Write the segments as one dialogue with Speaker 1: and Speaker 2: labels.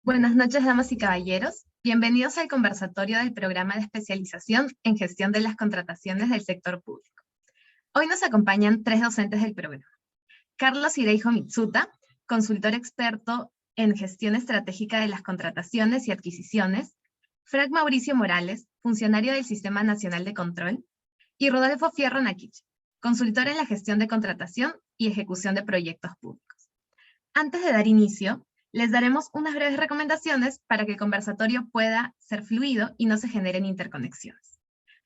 Speaker 1: Buenas noches, damas y caballeros. Bienvenidos al conversatorio del programa de especialización en gestión de las contrataciones del sector público. Hoy nos acompañan tres docentes del programa. Carlos Hireijo Mitsuta, consultor experto en gestión estratégica de las contrataciones y adquisiciones. Frank Mauricio Morales, funcionario del Sistema Nacional de Control. Y Rodolfo Fierro Nakich, consultor en la gestión de contratación y ejecución de proyectos públicos. Antes de dar inicio, les daremos unas breves recomendaciones para que el conversatorio pueda ser fluido y no se generen interconexiones.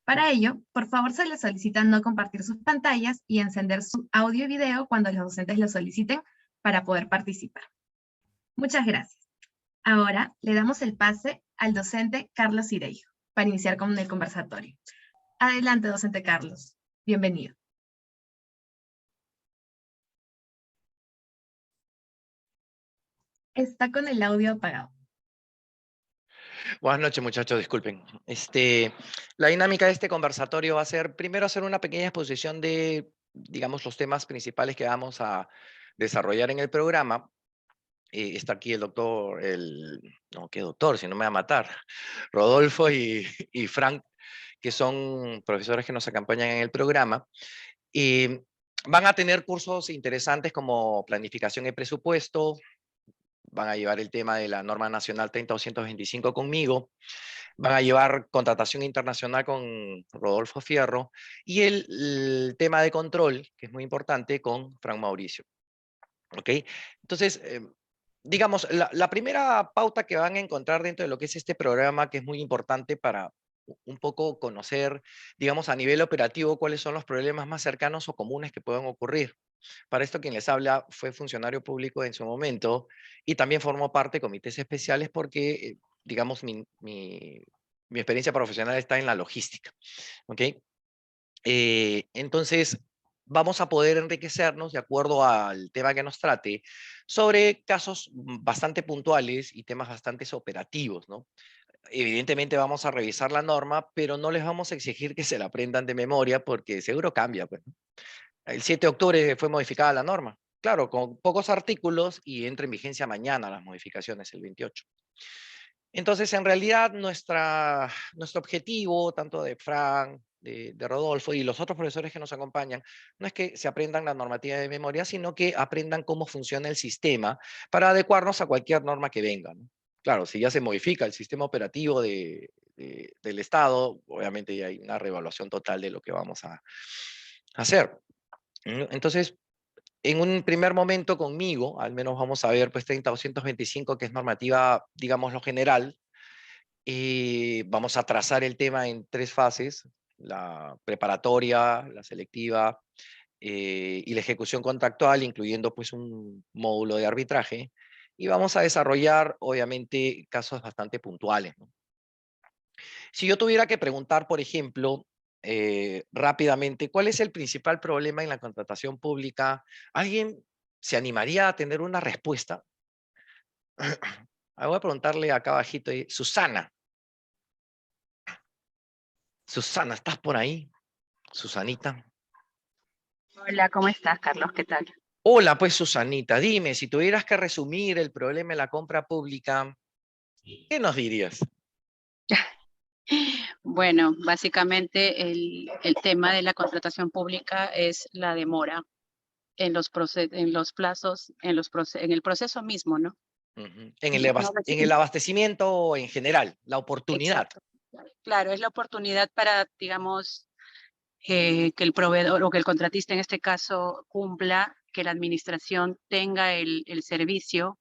Speaker 1: Para ello, por favor se les solicita no compartir sus pantallas y encender su audio y video cuando los docentes lo soliciten para poder participar. Muchas gracias. Ahora le damos el pase al docente Carlos Hireijo para iniciar con el conversatorio. Adelante, docente Carlos. Bienvenido. Está con el audio apagado.
Speaker 2: Buenas noches, muchachos, disculpen. La dinámica de este conversatorio va a ser, primero, hacer una pequeña exposición de, digamos, los temas principales que vamos a desarrollar en el programa. Está aquí el doctor, no, ¿qué doctor? Si no me va a matar. Rodolfo y Frank, que son profesores que nos acompañan en el programa. Y van a tener cursos interesantes como planificación y presupuesto. Van a llevar el tema de la norma nacional 30225 conmigo. Van a llevar contratación internacional con Rodolfo Fierro y el tema de control, que es muy importante, con Frank Mauricio. ¿Ok? Entonces, digamos, la primera pauta que van a encontrar dentro de lo que es este programa, que es muy importante para un poco conocer, digamos, a nivel operativo, cuáles son los problemas más cercanos o comunes que pueden ocurrir. Para esto, quien les habla fue funcionario público en su momento y también formó parte de comités especiales porque, digamos, mi experiencia profesional está en la logística. ¿Ok? Entonces, vamos a poder enriquecernos de acuerdo al tema que nos trate sobre casos bastante puntuales y temas bastante operativos, ¿no? Evidentemente vamos a revisar la norma, pero no les vamos a exigir que se la aprendan de memoria porque seguro cambia, pues, ¿no? El 7 de octubre fue modificada la norma. Claro, con pocos artículos y entra en vigencia mañana las modificaciones, el 28. Entonces, en realidad, nuestro objetivo, tanto de Fran, de Rodolfo y los otros profesores que nos acompañan, no es que se aprendan la normativa de memoria, sino que aprendan cómo funciona el sistema para adecuarnos a cualquier norma que venga, ¿no? Claro, si ya se modifica el sistema operativo del Estado, obviamente ya hay una reevaluación total de lo que vamos a hacer. Entonces, en un primer momento conmigo, al menos vamos a ver pues 30.225, que es normativa, digamos, lo general, y vamos a trazar el tema en tres fases: la preparatoria, la selectiva y la ejecución contractual, incluyendo pues un módulo de arbitraje, y vamos a desarrollar obviamente casos bastante puntuales, ¿no? Si yo tuviera que preguntar, por ejemplo, rápidamente, ¿cuál es el principal problema en la contratación pública? ¿Alguien se animaría a tener una respuesta? Voy a preguntarle acá abajito, Susana. Susana, ¿estás por ahí? Susanita.
Speaker 3: Hola, ¿cómo estás, Carlos? ¿Qué tal?
Speaker 2: Hola, pues Susanita, dime, si tuvieras que resumir el problema de la compra pública, ¿qué nos dirías?
Speaker 3: Bueno, básicamente el tema de la contratación pública es la demora en los plazos, en el proceso mismo, ¿no?
Speaker 2: Ujú.
Speaker 3: No,
Speaker 2: En el abastecimiento en general, la oportunidad.
Speaker 3: exacto. Claro, es la oportunidad para, digamos, que el proveedor o que el contratista en este caso cumpla, que la administración tenga el servicio,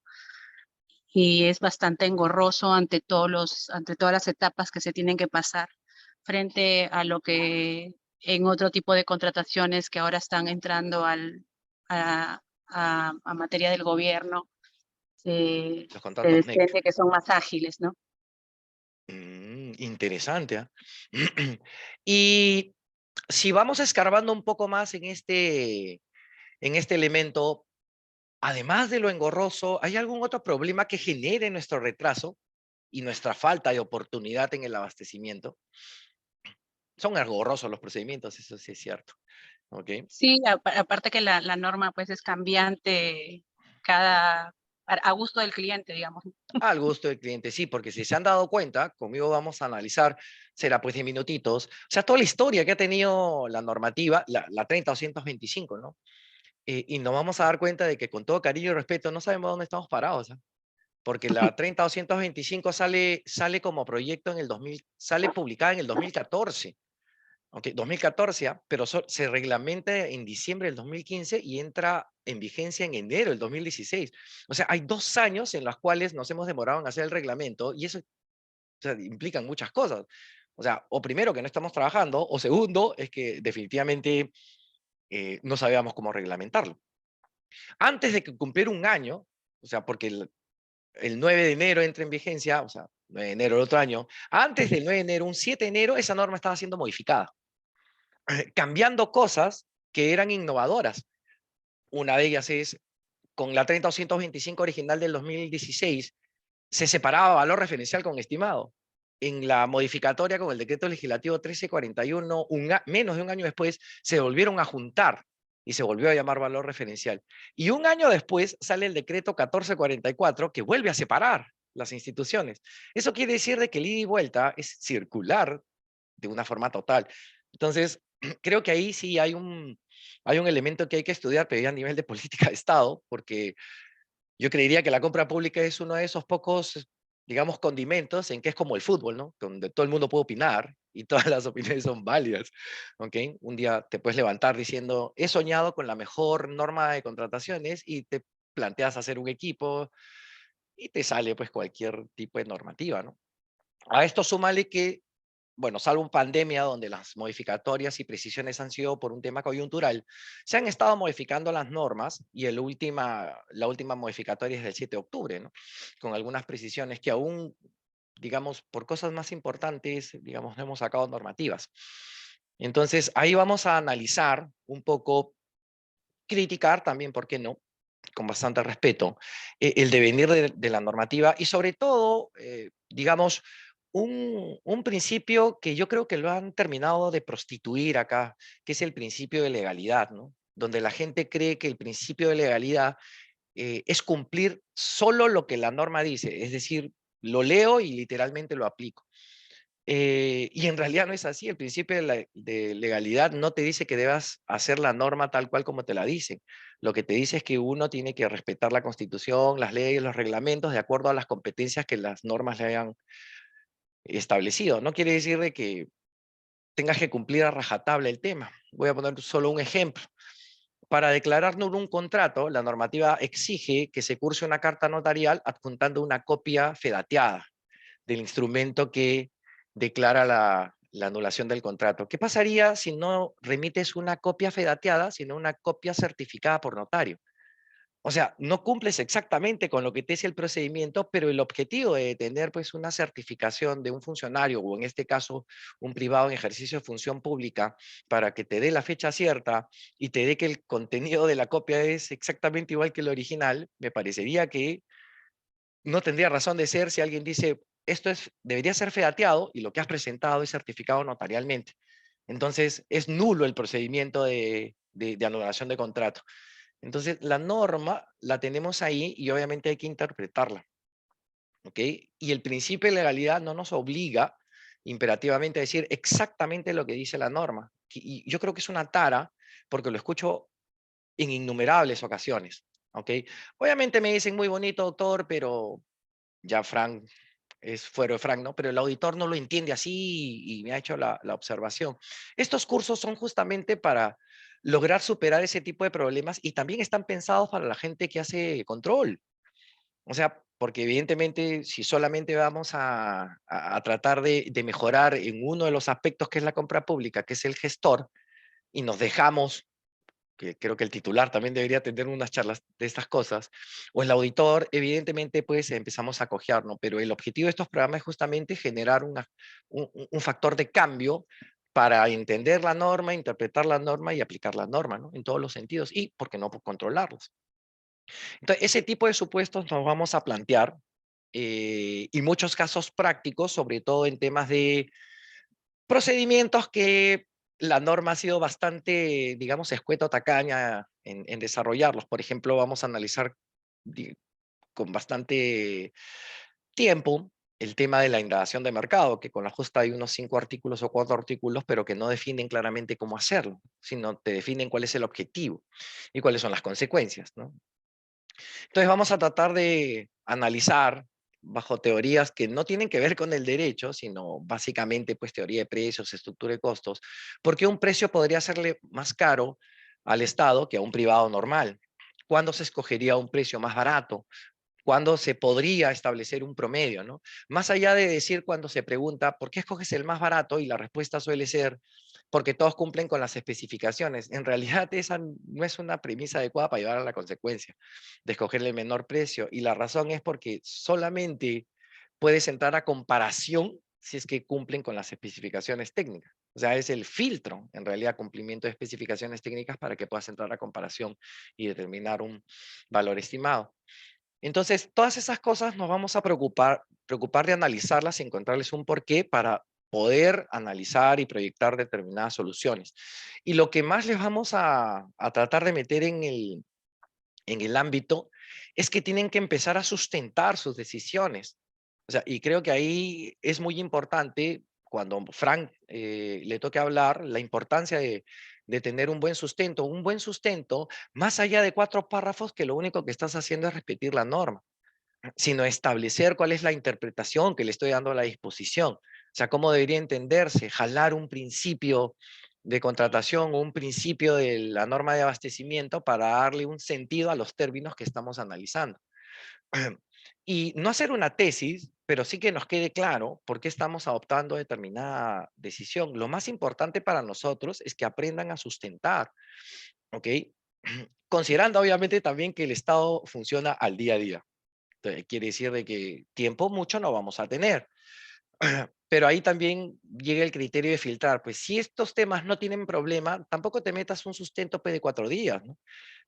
Speaker 3: y es bastante engorroso ante todas las etapas que se tienen que pasar frente a lo que en otro tipo de contrataciones que ahora están entrando a materia del gobierno,
Speaker 2: Los
Speaker 3: se
Speaker 2: contratos NEC.
Speaker 3: desprende que son más ágiles, ¿no?
Speaker 2: Interesante, ¿ah? Y si vamos escarbando un poco más en este elemento, además de lo engorroso, ¿hay algún otro problema que genere nuestro retraso y nuestra falta de oportunidad en el abastecimiento? Son engorrosos los procedimientos, eso sí es cierto. ¿Ok?
Speaker 3: Sí, aparte que la norma pues es cambiante cada a gusto del cliente, digamos.
Speaker 2: Al gusto del cliente, sí, porque si se han dado cuenta, conmigo vamos a analizar, será pues 10 minutitos, o sea, toda la historia que ha tenido la normativa, la 30-225, ¿no? Y nos vamos a dar cuenta de que con todo cariño y respeto no sabemos dónde estamos parados, ¿ah? Porque la 30-225 sale como proyecto en el 2000, sale publicada en el 2014. Ok, 2014, pero se reglamenta en diciembre del 2015 y entra en vigencia en enero del 2016. O sea, hay 2 años en los cuales nos hemos demorado en hacer el reglamento y eso, o sea, implican muchas cosas. O sea, o primero que no estamos trabajando, o segundo es que definitivamente no sabíamos cómo reglamentarlo. Antes de que cumpliera un año, o sea, porque el 9 de enero entra en vigencia, o sea, 9 de enero del otro año, antes del 9 de enero, un 7 de enero, esa norma estaba siendo modificada, cambiando cosas que eran innovadoras. Una de ellas es, con la 30-225 original del 2016, se separaba valor referencial con estimado. En la modificatoria con el decreto legislativo 1341, menos de un año después, se volvieron a juntar y se volvió a llamar valor referencial. Y un año después sale el decreto 1444 que vuelve a separar las instituciones. Eso quiere decir de que el ida y vuelta es circular de una forma total. Entonces, creo que ahí sí hay un elemento que hay que estudiar, pero ya a nivel de política de Estado, porque yo creería que la compra pública es uno de esos pocos, digamos, condimentos en que es como el fútbol, ¿no? Donde todo el mundo puede opinar y todas las opiniones son válidas, ¿ok? Un día te puedes levantar diciendo, he soñado con la mejor norma de contrataciones y te planteas hacer un equipo y te sale pues cualquier tipo de normativa, ¿no? A esto súmale que, bueno, salvo pandemia donde las modificatorias y precisiones han sido por un tema coyuntural, se han estado modificando las normas y la última modificatoria es del 7 de octubre, ¿no? Con algunas precisiones que aún, digamos, por cosas más importantes, digamos, no hemos sacado normativas. Entonces, ahí vamos a analizar un poco, criticar también, ¿por qué no? Con bastante respeto, el devenir de la normativa y sobre todo, digamos, un principio que yo creo que lo han terminado de prostituir acá, que es el principio de legalidad, ¿no? Donde la gente cree que el principio de legalidad es cumplir solo lo que la norma dice, es decir, lo leo y literalmente lo aplico. Y en realidad no es así. El principio de legalidad no te dice que debas hacer la norma tal cual como te la dicen. Lo que te dice es que uno tiene que respetar la Constitución, las leyes, los reglamentos, de acuerdo a las competencias que las normas le hayan establecido. No quiere decir de que tengas que cumplir a rajatabla el tema. Voy a poner solo un ejemplo. Para declararnos un contrato, la normativa exige que se curse una carta notarial adjuntando una copia fedateada del instrumento que declara la anulación del contrato. ¿Qué pasaría si no remites una copia fedateada, sino una copia certificada por notario? O sea, no cumples exactamente con lo que te dice el procedimiento, pero el objetivo de tener pues una certificación de un funcionario, o en este caso un privado en ejercicio de función pública, para que te dé la fecha cierta y te dé que el contenido de la copia es exactamente igual que el original, me parecería que no tendría razón de ser si alguien dice, debería ser fedateado y lo que has presentado es certificado notarialmente. Entonces, es nulo el procedimiento de anulación de contrato. Entonces, la norma la tenemos ahí y obviamente hay que interpretarla. ¿Ok? Y el principio de legalidad no nos obliga imperativamente a decir exactamente lo que dice la norma. Y yo creo que es una tara, porque lo escucho en innumerables ocasiones. ¿Ok? Obviamente me dicen muy bonito, doctor, pero ya Frank es fuera de Frank, ¿no? Pero el auditor no lo entiende así y me ha hecho la observación. Estos cursos son justamente para lograr superar ese tipo de problemas y también están pensados para la gente que hace control. O sea, porque evidentemente si solamente vamos a tratar de mejorar en uno de los aspectos que es la compra pública, que es el gestor, y nos dejamos que creo que el titular también debería tener unas charlas de estas cosas, o el auditor, evidentemente, pues empezamos a cojear, ¿no? Pero el objetivo de estos programas es justamente generar un factor de cambio para entender la norma, interpretar la norma y aplicar la norma, ¿no? En todos los sentidos, y, ¿por qué no?, por controlarlos. Entonces, ese tipo de supuestos nos vamos a plantear, y muchos casos prácticos, sobre todo en temas de procedimientos que la norma ha sido bastante, digamos, escueta o tacaña en desarrollarlos. Por ejemplo, vamos a analizar con bastante tiempo el tema de la indagación de mercado, que con la justa hay unos 5 artículos o 4 artículos, pero que no definen claramente cómo hacerlo, sino te definen cuál es el objetivo y cuáles son las consecuencias, ¿no? Entonces vamos a tratar de analizar bajo teorías que no tienen que ver con el derecho, sino básicamente pues teoría de precios, estructura de costos, porque un precio podría serle más caro al Estado que a un privado normal. ¿Cuándo se escogería un precio más barato? ¿Cuándo se podría establecer un promedio, ¿no? Más allá de decir cuando se pregunta, ¿por qué escoges el más barato? Y la respuesta suele ser, porque todos cumplen con las especificaciones. En realidad esa no es una premisa adecuada para llevar a la consecuencia de escoger el menor precio. Y la razón es porque solamente puedes entrar a comparación si es que cumplen con las especificaciones técnicas. O sea, es el filtro, en realidad, cumplimiento de especificaciones técnicas para que puedas entrar a comparación y determinar un valor estimado. Entonces, todas esas cosas nos vamos a preocupar de analizarlas y encontrarles un porqué para poder analizar y proyectar determinadas soluciones. Y lo que más les vamos a tratar de meter en el ámbito es que tienen que empezar a sustentar sus decisiones. O sea, y creo que ahí es muy importante, cuando Frank le toque hablar, la importancia de tener un buen sustento, más allá de 4 párrafos que lo único que estás haciendo es repetir la norma, sino establecer cuál es la interpretación que le estoy dando a la disposición. O sea, cómo debería entenderse, jalar un principio de contratación o un principio de la norma de abastecimiento para darle un sentido a los términos que estamos analizando. Y no hacer una tesis, pero sí que nos quede claro por qué estamos adoptando determinada decisión. Lo más importante para nosotros es que aprendan a sustentar, ¿ok? Considerando obviamente también que el Estado funciona al día a día. Entonces, quiere decir de que tiempo mucho no vamos a tener. Pero ahí también llega el criterio de filtrar. Pues si estos temas no tienen problema, tampoco te metas un sustento de 4 días, ¿no?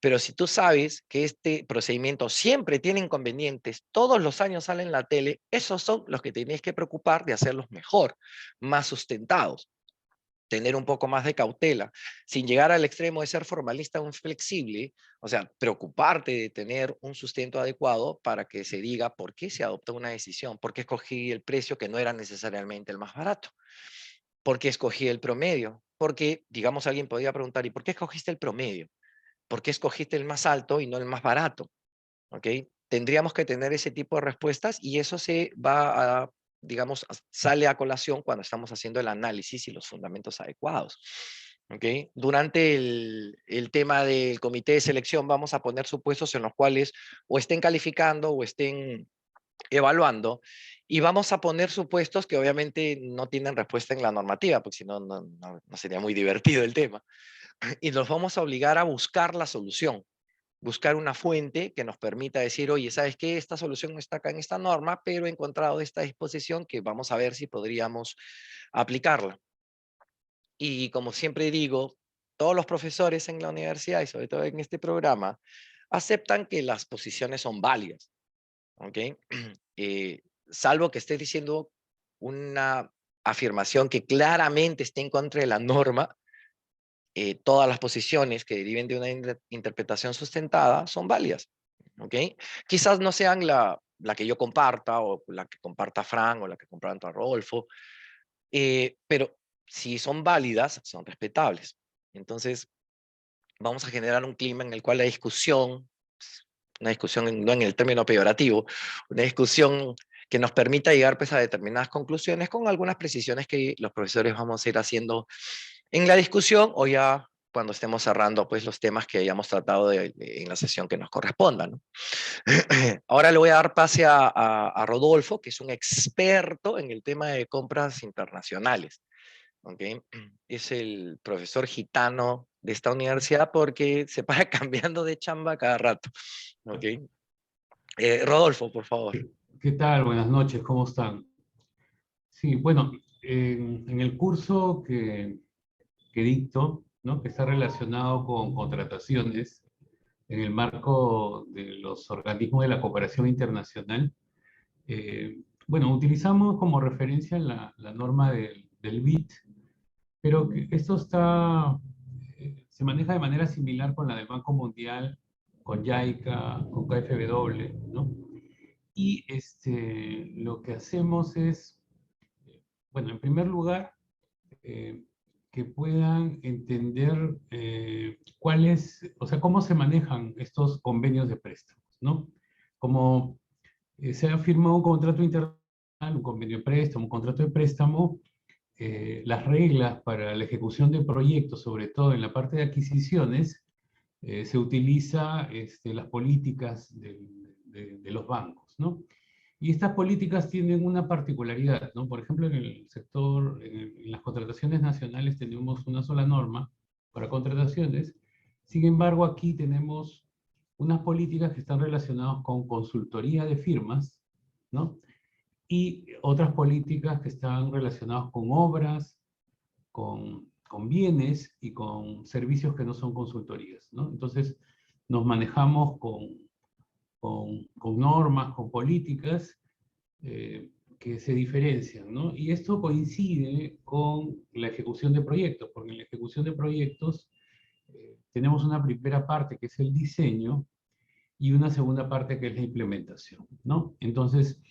Speaker 2: Pero si tú sabes que este procedimiento siempre tiene inconvenientes, todos los años sale en la tele, esos son los que tienes que preocupar de hacerlos mejor, más sustentados, tener un poco más de cautela, sin llegar al extremo de ser formalista o inflexible, o sea, preocuparte de tener un sustento adecuado para que se diga por qué se adoptó una decisión, por qué escogí el precio que no era necesariamente el más barato, por qué escogí el promedio, porque, digamos, alguien podría preguntar, ¿y por qué escogiste el promedio? ¿Por qué escogiste el más alto y no el más barato? ¿Ok? Tendríamos que tener ese tipo de respuestas y eso se va a, digamos, sale a colación cuando estamos haciendo el análisis y los fundamentos adecuados. ¿Ok? Durante el tema del comité de selección vamos a poner supuestos en los cuales o estén calificando o estén evaluando y vamos a poner supuestos que obviamente no tienen respuesta en la normativa, porque si no, no sería muy divertido el tema. Y nos vamos a obligar a buscar la solución, buscar una fuente que nos permita decir, oye, ¿sabes qué? Esta solución no está acá en esta norma, pero he encontrado esta disposición que vamos a ver si podríamos aplicarla. Y como siempre digo, todos los profesores en la universidad y sobre todo en este programa aceptan que las posiciones son válidas, ¿ok? Salvo que esté diciendo una afirmación que claramente esté en contra de la norma, todas las posiciones que deriven de una interpretación sustentada son válidas. ¿Ok? Quizás no sean la que yo comparta o la que comparta Fran o la que comparta Rodolfo, pero si son válidas, son respetables. Entonces, vamos a generar un clima en el cual la discusión, una discusión no en el término peyorativo, una discusión que nos permita llegar pues, a determinadas conclusiones con algunas precisiones que los profesores vamos a ir haciendo en la discusión o ya cuando estemos cerrando pues, los temas que hayamos tratado en la sesión que nos corresponda, ¿no? Ahora le voy a dar pase a Rodolfo, que es un experto en el tema de compras internacionales. ¿Okay? Es el profesor gitano de esta universidad porque se para cambiando de chamba cada rato. ¿Okay? Rodolfo, por favor.
Speaker 4: ¿Qué tal? Buenas noches, ¿cómo están? Sí, bueno, en el curso que dicto, ¿no? Que está relacionado con contrataciones en el marco de los organismos de la cooperación internacional, bueno, utilizamos como referencia la norma del BIT, pero que esto se maneja de manera similar con la del Banco Mundial, con JICA, con KfW, ¿no? Y lo que hacemos es, bueno, en primer lugar, que puedan entender cuál es, o sea, cómo se manejan estos convenios de préstamos, ¿no? Como se ha firmado un contrato internacional, un convenio de préstamo, un contrato de préstamo, las reglas para la ejecución de proyectos, sobre todo en la parte de adquisiciones, se utiliza las políticas de los bancos, ¿no? Y estas políticas tienen una particularidad, ¿no? Por ejemplo, en el sector, en las contrataciones nacionales tenemos una sola norma para contrataciones. Sin embargo, aquí tenemos unas políticas que están relacionadas con consultoría de firmas, ¿no? Y otras políticas que están relacionadas con obras, con bienes y con servicios que no son consultorías, ¿no? Entonces, nos manejamos con normas, con políticas que se diferencian, ¿no? Y esto coincide con la ejecución de proyectos, porque en la ejecución de proyectos tenemos una primera parte que es el diseño y una segunda parte que es la implementación, ¿no? Entonces,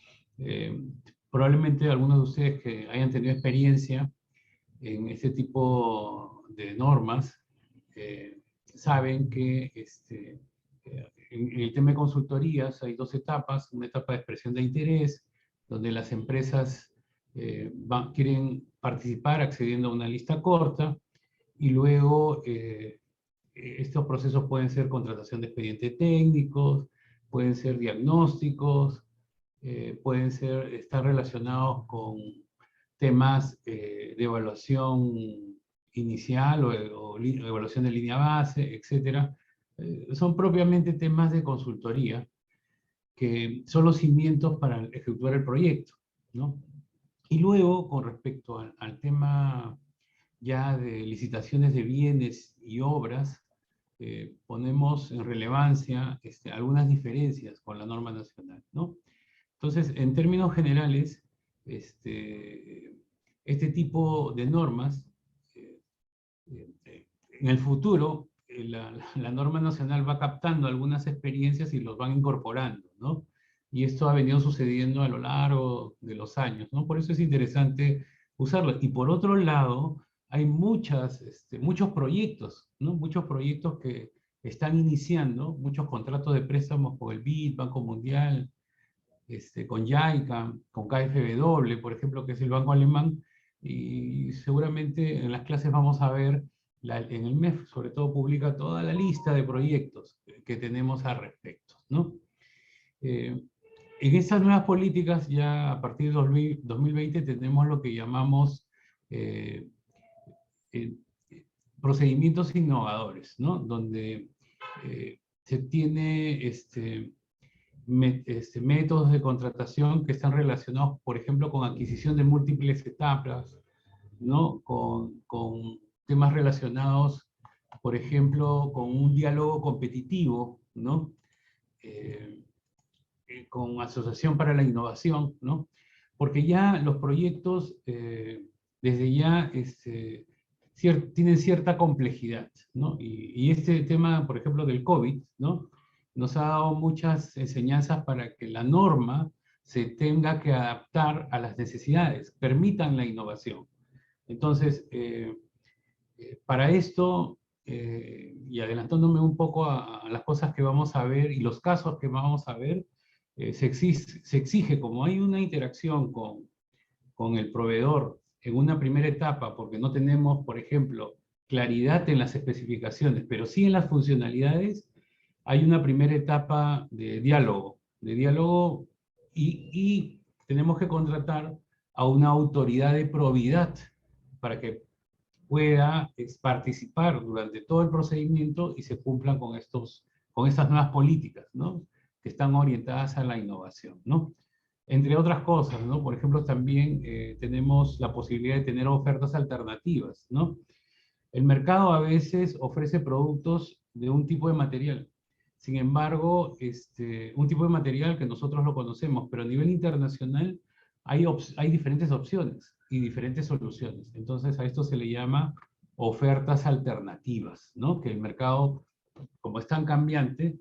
Speaker 4: probablemente algunos de ustedes que hayan tenido experiencia en este tipo de normas saben que en el tema de consultorías hay dos etapas, una etapa de expresión de interés, donde las empresas quieren participar accediendo a una lista corta, y luego estos procesos pueden ser contratación de expedientes técnicos, pueden ser diagnósticos, pueden estar relacionados con temas de evaluación inicial o evaluación de línea base, etc. Son propiamente temas de consultoría que son los cimientos para ejecutar el proyecto, ¿no? Y luego, con respecto al tema ya de licitaciones de bienes y obras, ponemos en relevancia algunas diferencias con la norma nacional, ¿no? Entonces, en términos generales, este tipo de normas, en el futuro, la norma nacional va captando algunas experiencias y los van incorporando, ¿no? Y esto ha venido sucediendo a lo largo de los años, ¿no? Por eso es interesante usarlo. Y por otro lado, hay muchos proyectos, ¿no? Muchos proyectos que están iniciando, muchos contratos de préstamos con el BID, Banco Mundial, con JICA, con KfW, por ejemplo, que es el banco alemán, y seguramente en las clases vamos a ver, en el MEF sobre todo publica toda la lista de proyectos que tenemos al respecto, ¿no? En estas nuevas políticas, ya a partir de 2020, tenemos lo que llamamos procedimientos innovadores, ¿no? Donde se tiene métodos de contratación que están relacionados, por ejemplo, con adquisición de múltiples etapas, ¿no? Con temas relacionados, por ejemplo, con un diálogo competitivo, ¿no? Con Asociación para la Innovación, ¿no? Porque ya los proyectos, desde ya, tienen cierta complejidad, ¿no? Y este tema, por ejemplo, del COVID, ¿no? Nos ha dado muchas enseñanzas para que la norma se tenga que adaptar a las necesidades, permitan la innovación. Entonces, para esto, y adelantándome un poco a las cosas que vamos a ver y los casos que vamos a ver, se exige, como hay una interacción con el proveedor en una primera etapa, porque no tenemos, por ejemplo, claridad en las especificaciones, pero sí en las funcionalidades, hay una primera etapa de diálogo y tenemos que contratar a una autoridad de probidad para que pueda participar durante todo el procedimiento y se cumplan con estas nuevas políticas, ¿no? Que están orientadas a la innovación, ¿no? Entre otras cosas, ¿no? Por ejemplo, también tenemos la posibilidad de tener ofertas alternativas, ¿no? El mercado a veces ofrece productos de un tipo de material. Sin embargo, un tipo de material que nosotros lo conocemos, pero a nivel internacional hay diferentes opciones y diferentes soluciones. Entonces, a esto se le llama ofertas alternativas, ¿no? Que el mercado, como es tan cambiante,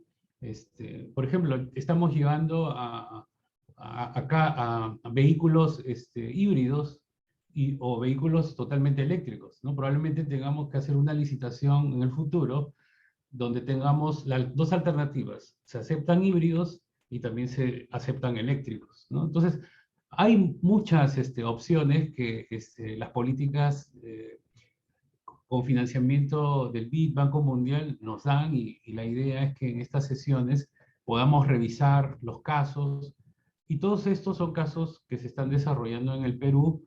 Speaker 4: por ejemplo, estamos llegando a a vehículos híbridos o vehículos totalmente eléctricos, ¿no? Probablemente tengamos que hacer una licitación en el futuro donde tengamos las dos alternativas. Se aceptan híbridos y también se aceptan eléctricos, ¿no? Entonces, hay muchas opciones que las políticas con financiamiento del BID, Banco Mundial, nos dan y la idea es que en estas sesiones podamos revisar los casos y todos estos son casos que se están desarrollando en el Perú,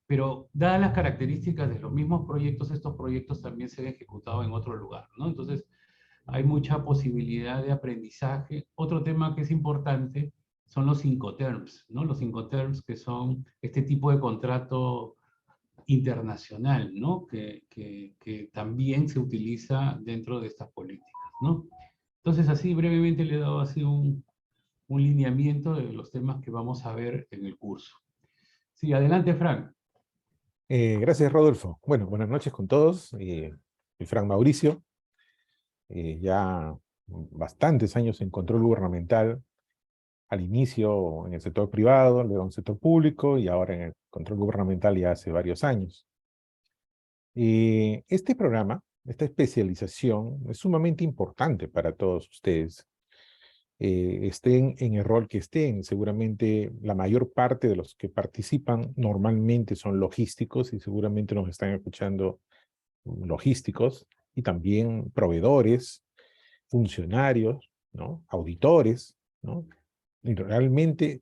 Speaker 4: pero dadas las características de los mismos proyectos, estos proyectos también se han ejecutado en otro lugar, ¿no? Entonces, hay mucha posibilidad de aprendizaje. Otro tema que es importante son los Incoterms, ¿no? Los Incoterms que son este tipo de contrato internacional, ¿no? Que también se utiliza dentro de estas políticas, ¿no? Entonces, así brevemente le he dado así un lineamiento de los temas que vamos a ver en el curso. Sí, adelante, Frank.
Speaker 5: Gracias, Rodolfo. Bueno, buenas noches con todos. Soy Frank Mauricio. Ya bastantes años en control gubernamental, al inicio en el sector privado, luego en el sector público y ahora en el control gubernamental ya hace varios años. Este programa, esta especialización es sumamente importante para todos ustedes. Estén en el rol que estén, seguramente la mayor parte de los que participan normalmente son logísticos y seguramente nos están escuchando logísticos y también proveedores, funcionarios, ¿no? Auditores, ¿no? Y realmente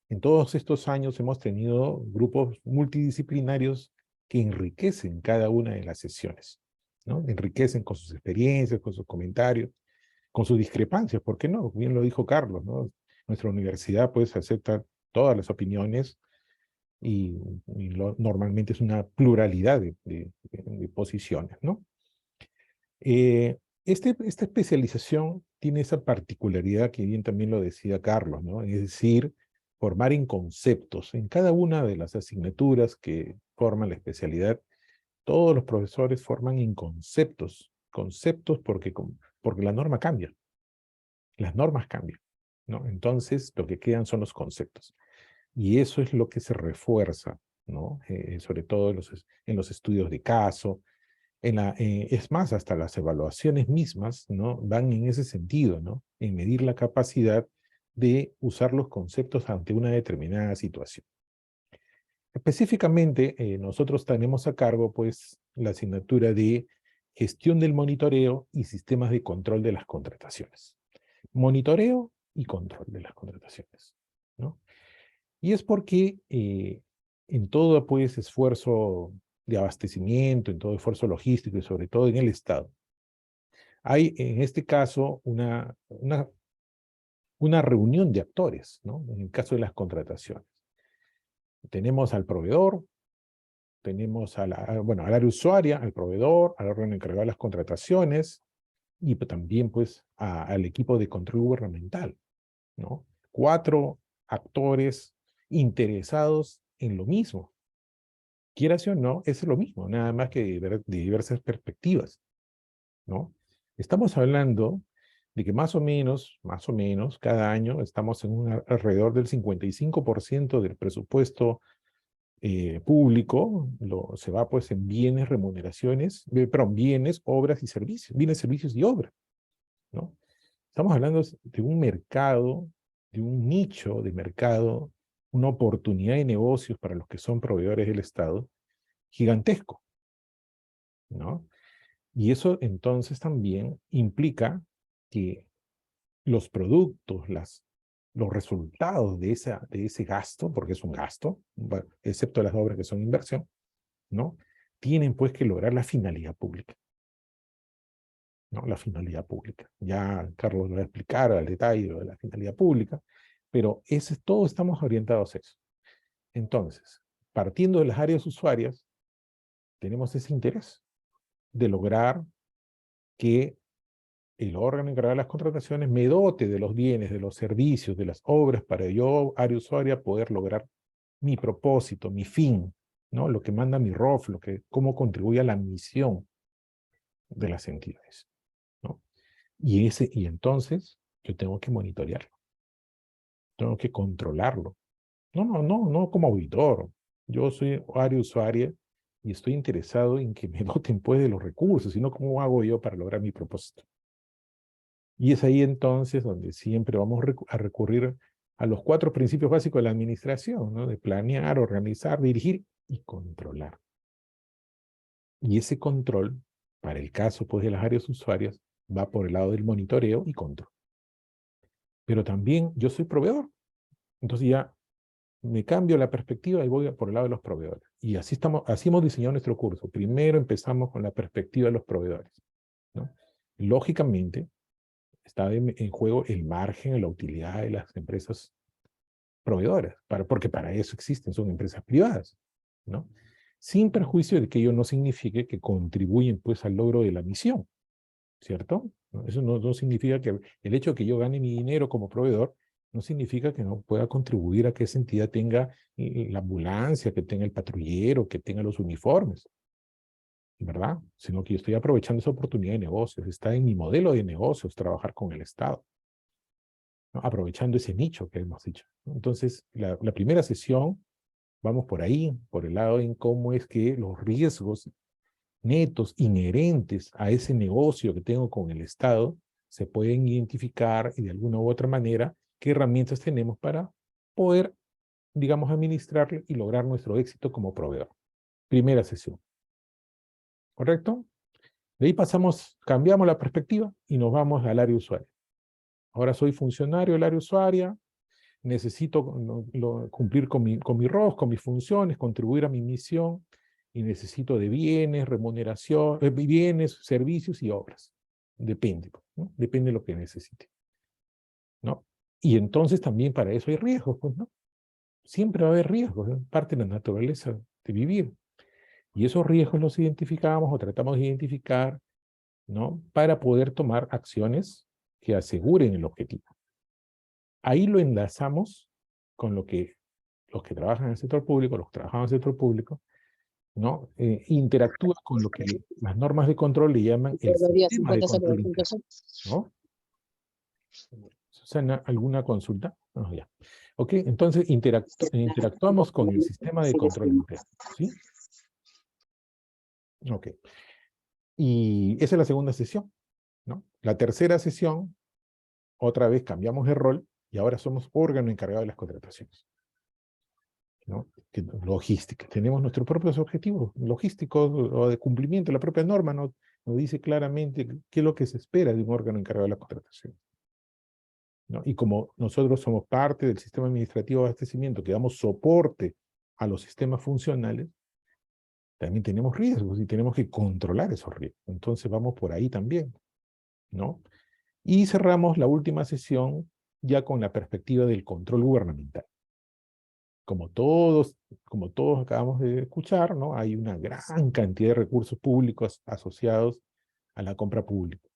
Speaker 5: en todos estos años hemos tenido grupos multidisciplinarios que enriquecen cada una de las sesiones, ¿no? Enriquecen con sus experiencias, con sus comentarios, con sus discrepancias, ¿por qué no? Bien lo dijo Carlos, ¿no? Nuestra universidad pues acepta todas las opiniones y normalmente es una pluralidad de posiciones, ¿no? Esta especialización tiene esa particularidad que bien también lo decía Carlos, ¿no? Es decir, formar en conceptos. En cada una de las asignaturas que forman la especialidad, todos los profesores forman en conceptos. Conceptos porque la norma cambia. Las normas cambian, ¿no? Entonces, lo que quedan son los conceptos. Y eso es lo que se refuerza, ¿no? Sobre todo en los estudios de caso, es más, hasta las evaluaciones mismas, ¿no? Van en ese sentido, ¿no? En medir la capacidad de usar los conceptos ante una determinada situación. Específicamente, nosotros tenemos a cargo, pues, la asignatura de gestión del monitoreo y sistemas de control de las contrataciones. Monitoreo y control de las contrataciones, ¿no? Y es porque en todo, pues, esfuerzo de abastecimiento, en todo esfuerzo logístico y sobre todo en el Estado, hay en este caso una reunión de actores, ¿no? En el caso de las contrataciones. Tenemos al proveedor, tenemos al área usuaria, al proveedor, al órgano encargado de las contrataciones y también pues al equipo de control gubernamental, ¿no? 4 actores interesados en lo mismo. Quieras o no, es lo mismo, nada más que de diversas perspectivas, ¿no? Estamos hablando de que más o menos, cada año estamos en alrededor del 55% del presupuesto público, se va pues en bienes, remuneraciones, bienes, obras y servicios, bienes, servicios y obras, ¿no? Estamos hablando de un mercado, de un nicho de mercado, una oportunidad de negocios para los que son proveedores del Estado, gigantesco, ¿no? Y eso entonces también implica que los productos, los resultados de ese gasto, porque es un gasto, excepto las obras que son inversión, ¿no? Tienen pues que lograr la finalidad pública, ¿no? La finalidad pública. Ya Carlos lo va a explicar al detalle de la finalidad pública, pero todos estamos orientados a eso. Entonces, partiendo de las áreas usuarias, tenemos ese interés de lograr que el órgano encargado de las contrataciones me dote de los bienes, de los servicios, de las obras para yo, área usuaria, poder lograr mi propósito, mi fin, ¿no? Lo que manda mi ROF, cómo contribuye a la misión de las entidades, ¿no? Y entonces yo tengo que monitorearlo. tengo que controlarlo. No como auditor. Yo soy usuaria y estoy interesado en que me doten pues de los recursos, sino cómo hago yo para lograr mi propósito. Y es ahí entonces donde siempre vamos a recurrir a los 4 principios básicos de la administración, ¿no? De planear, organizar, dirigir y controlar. Y ese control, para el caso pues, de las áreas usuarias, va por el lado del monitoreo y control. Pero también yo soy proveedor. Entonces ya me cambio la perspectiva y voy por el lado de los proveedores. Y así hemos diseñado nuestro curso. Primero empezamos con la perspectiva de los proveedores, ¿no? Lógicamente, está en juego el margen, la utilidad de las empresas proveedoras, porque para eso existen, son empresas privadas, ¿no? Sin perjuicio de que ello no signifique que contribuyen pues al logro de la misión, ¿cierto? ¿No? Eso no significa que el hecho de que yo gane mi dinero como proveedor no significa que no pueda contribuir a que esa entidad tenga la ambulancia, que tenga el patrullero, que tenga los uniformes, ¿verdad? Sino que yo estoy aprovechando esa oportunidad de negocios, está en mi modelo de negocios trabajar con el Estado, ¿no? Aprovechando ese nicho que hemos dicho. Entonces, la primera sesión, vamos por ahí, por el lado en cómo es que los riesgos netos inherentes a ese negocio que tengo con el Estado se pueden identificar y de alguna u otra manera qué herramientas tenemos para poder, digamos, administrarlo y lograr nuestro éxito como proveedor. Primera sesión. ¿Correcto? De ahí cambiamos la perspectiva y nos vamos al área usuaria. Ahora soy funcionario del área usuaria, necesito cumplir con mi rol, con mis funciones, contribuir a mi misión, y necesito de bienes, remuneración, bienes, servicios y obras. Depende, ¿no? Depende de lo que necesite, ¿no? Y entonces también para eso hay riesgos, pues, ¿no? Siempre va a haber riesgos, ¿no? Parte de la naturaleza de vivir. Y esos riesgos los identificamos o tratamos de identificar, ¿no? Para poder tomar acciones que aseguren el objetivo. Ahí lo enlazamos con los que trabajan en el sector público, los que trabajan en el sector público, ¿no? Interactúa con lo que las normas de control le llaman el sistema de control interno, ¿no? Susana, ¿alguna consulta? No, ya. Ok, entonces interactuamos con el sistema de control interno, ¿sí? Ok. Y esa es la segunda sesión, ¿no? La tercera sesión, otra vez cambiamos de rol y ahora somos órgano encargado de las contrataciones, ¿no? Logística. Tenemos nuestros propios objetivos logísticos o de cumplimiento. La propia norma nos dice claramente qué es lo que se espera de un órgano encargado de la contratación, ¿no? Y como nosotros somos parte del sistema administrativo de abastecimiento, que damos soporte a los sistemas funcionales, también tenemos riesgos y tenemos que controlar esos riesgos. Entonces vamos por ahí también, ¿no? Y cerramos la última sesión ya con la perspectiva del control gubernamental. Como todos acabamos de escuchar, ¿no? Hay una gran cantidad de recursos públicos asociados a la compra pública.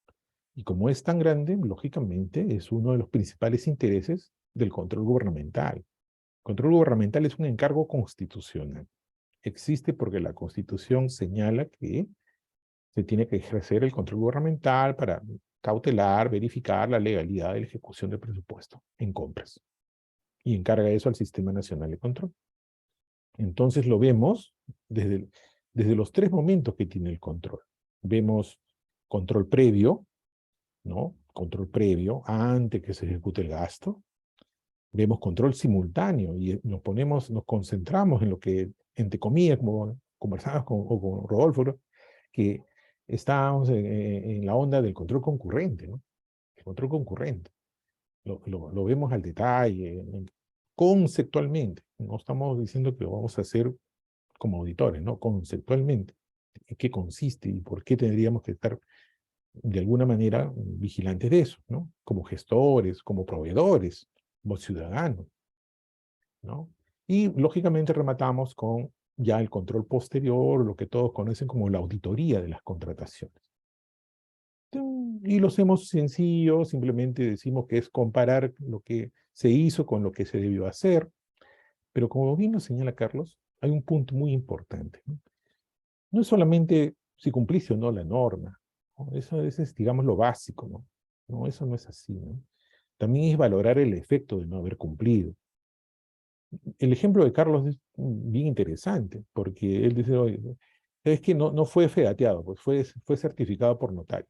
Speaker 5: Y como es tan grande, lógicamente es uno de los principales intereses del control gubernamental. El control gubernamental es un encargo constitucional. Existe porque la Constitución señala que se tiene que ejercer el control gubernamental para cautelar, verificar la legalidad de la ejecución del presupuesto en compras. Y encarga eso al Sistema Nacional de Control. Entonces lo vemos desde los 3 momentos que tiene el control. Vemos control previo, ¿no? Control previo, antes que se ejecute el gasto. Vemos control simultáneo y nos concentramos en lo que, entre comillas, como conversamos con Rodolfo, que estábamos en la onda del control concurrente, ¿no? El control concurrente. Lo vemos al detalle, conceptualmente. No estamos diciendo que lo vamos a hacer como auditores, ¿no? Conceptualmente. ¿En qué consiste y por qué tendríamos que estar de alguna manera vigilantes de eso, ¿no? Como gestores, como proveedores, como ciudadanos, ¿no? Y lógicamente rematamos con ya el control posterior, lo que todos conocen como la auditoría de las contrataciones. Y lo hacemos sencillo, simplemente decimos que es comparar lo que se hizo con lo que se debió hacer, pero como bien nos señala Carlos, hay un punto muy importante, ¿no? No es solamente si cumpliste o no la norma, ¿no? Eso es, digamos, lo básico, ¿no? No, eso no es así, ¿no? también es valorar el efecto de no haber cumplido. El ejemplo de Carlos es bien interesante, porque él dice, oye, es que no fue fedateado, pues fue certificado por notario.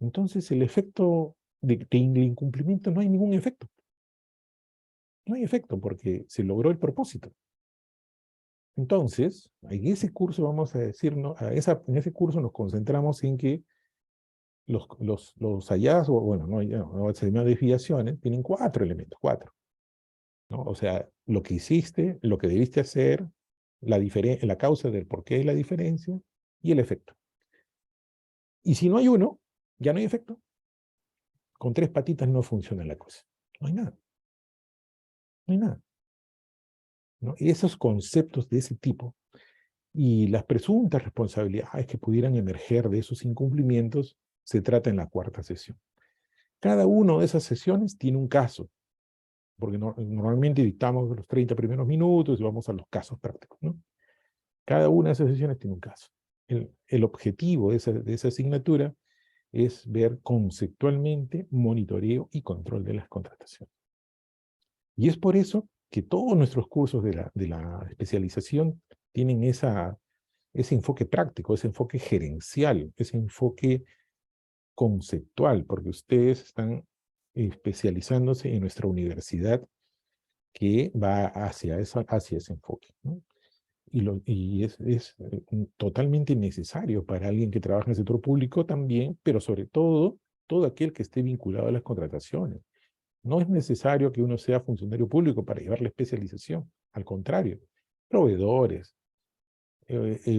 Speaker 5: Entonces el efecto del incumplimiento, no hay ningún efecto. No hay efecto porque se logró el propósito. Entonces, en ese curso vamos a decir, ¿no? En ese curso nos concentramos en que los hallazgos, bueno, no se llaman desviaciones, tienen 4 elementos, 4. ¿No? O sea, lo que hiciste, lo que debiste hacer, la causa del por qué y la diferencia, y el efecto. Y si no hay uno, ya no hay efecto. Con 3 patitas no funciona la cosa. No hay nada. No hay nada. ¿No? Y esos conceptos de ese tipo y las presuntas responsabilidades que pudieran emerger de esos incumplimientos se trata en la 4ª sesión. Cada una de esas sesiones tiene un caso, porque normalmente dictamos los 30 primeros minutos y vamos a los casos prácticos, ¿no? Cada una de esas sesiones tiene un caso. El objetivo de esa asignatura es ver conceptualmente monitoreo y control de las contrataciones. Y es por eso que todos nuestros cursos de la especialización tienen ese enfoque práctico, ese enfoque gerencial, ese enfoque conceptual, porque ustedes están especializándose en nuestra universidad que va hacia ese enfoque, ¿no? Y es totalmente necesario para alguien que trabaja en el sector público también, pero sobre todo aquel que esté vinculado a las contrataciones. No es necesario que uno sea funcionario público para llevar la especialización. Al contrario, proveedores,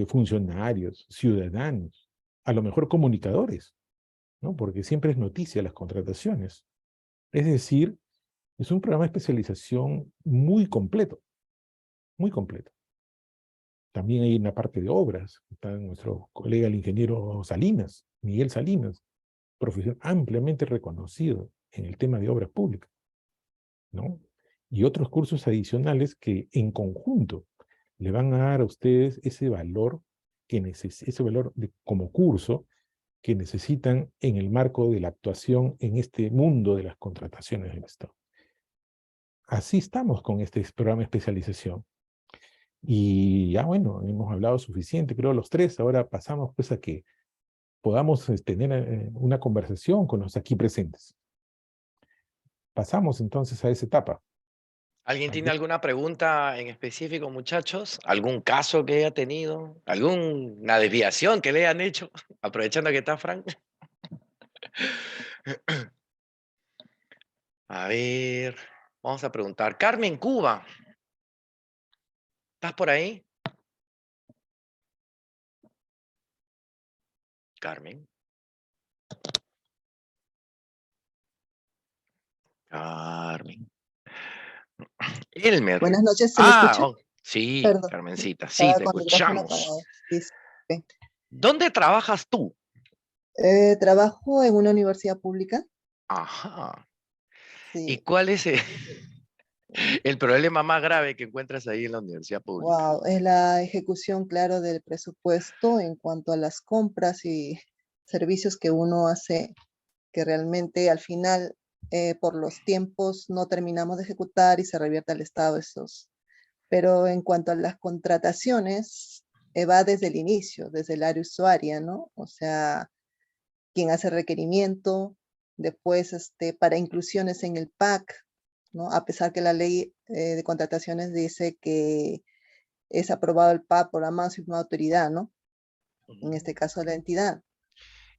Speaker 5: funcionarios, ciudadanos, a lo mejor comunicadores, ¿no? Porque siempre es noticia las contrataciones. Es decir, es un programa de especialización muy completo, muy completo. También hay una parte de obras. Está nuestro colega el ingeniero Salinas, Miguel Salinas, profesión ampliamente reconocido en el tema de obras públicas, ¿no? Y otros cursos adicionales que en conjunto le van a dar a ustedes ese valor, como curso que necesitan en el marco de la actuación en este mundo de las contrataciones del Estado. Así estamos con este programa de especialización. Y ya bueno, hemos hablado suficiente, creo los 3, ahora pasamos pues a que podamos tener una conversación con los aquí presentes. Pasamos entonces a esa etapa.
Speaker 2: ¿Alguien tiene alguna pregunta en específico, muchachos? ¿Algún caso que haya tenido? ¿Alguna desviación que le hayan hecho? Aprovechando que está Frank. A ver, vamos a preguntar. Carmen Cuba, ¿estás por ahí? Carmen. Carmen. Elmer.
Speaker 6: Buenas noches, ¿se me escucha?
Speaker 2: Sí,
Speaker 6: Perdón,
Speaker 2: Carmencita, sí,
Speaker 6: estaba
Speaker 2: te
Speaker 6: con el micrófono
Speaker 2: escuchamos.
Speaker 6: apagado. Disculpe.
Speaker 2: ¿Dónde trabajas tú?
Speaker 6: Trabajo en una universidad pública.
Speaker 2: Ajá. ¿Y
Speaker 6: Sí,
Speaker 2: cuál es el problema más grave que encuentras ahí en la universidad pública?
Speaker 6: wow, es la ejecución, claro, del presupuesto en cuanto a las compras y servicios que uno hace, que realmente al final, por los tiempos, no terminamos de ejecutar y se revierte al Estado esos. Pero en cuanto a las contrataciones, va desde el inicio, desde el área usuaria, ¿no? O sea, quien hace requerimiento, después para inclusiones en el PAC, ¿no? A pesar que la ley de contrataciones dice que es aprobado el PAC por la máxima autoridad, ¿no? En este caso la entidad,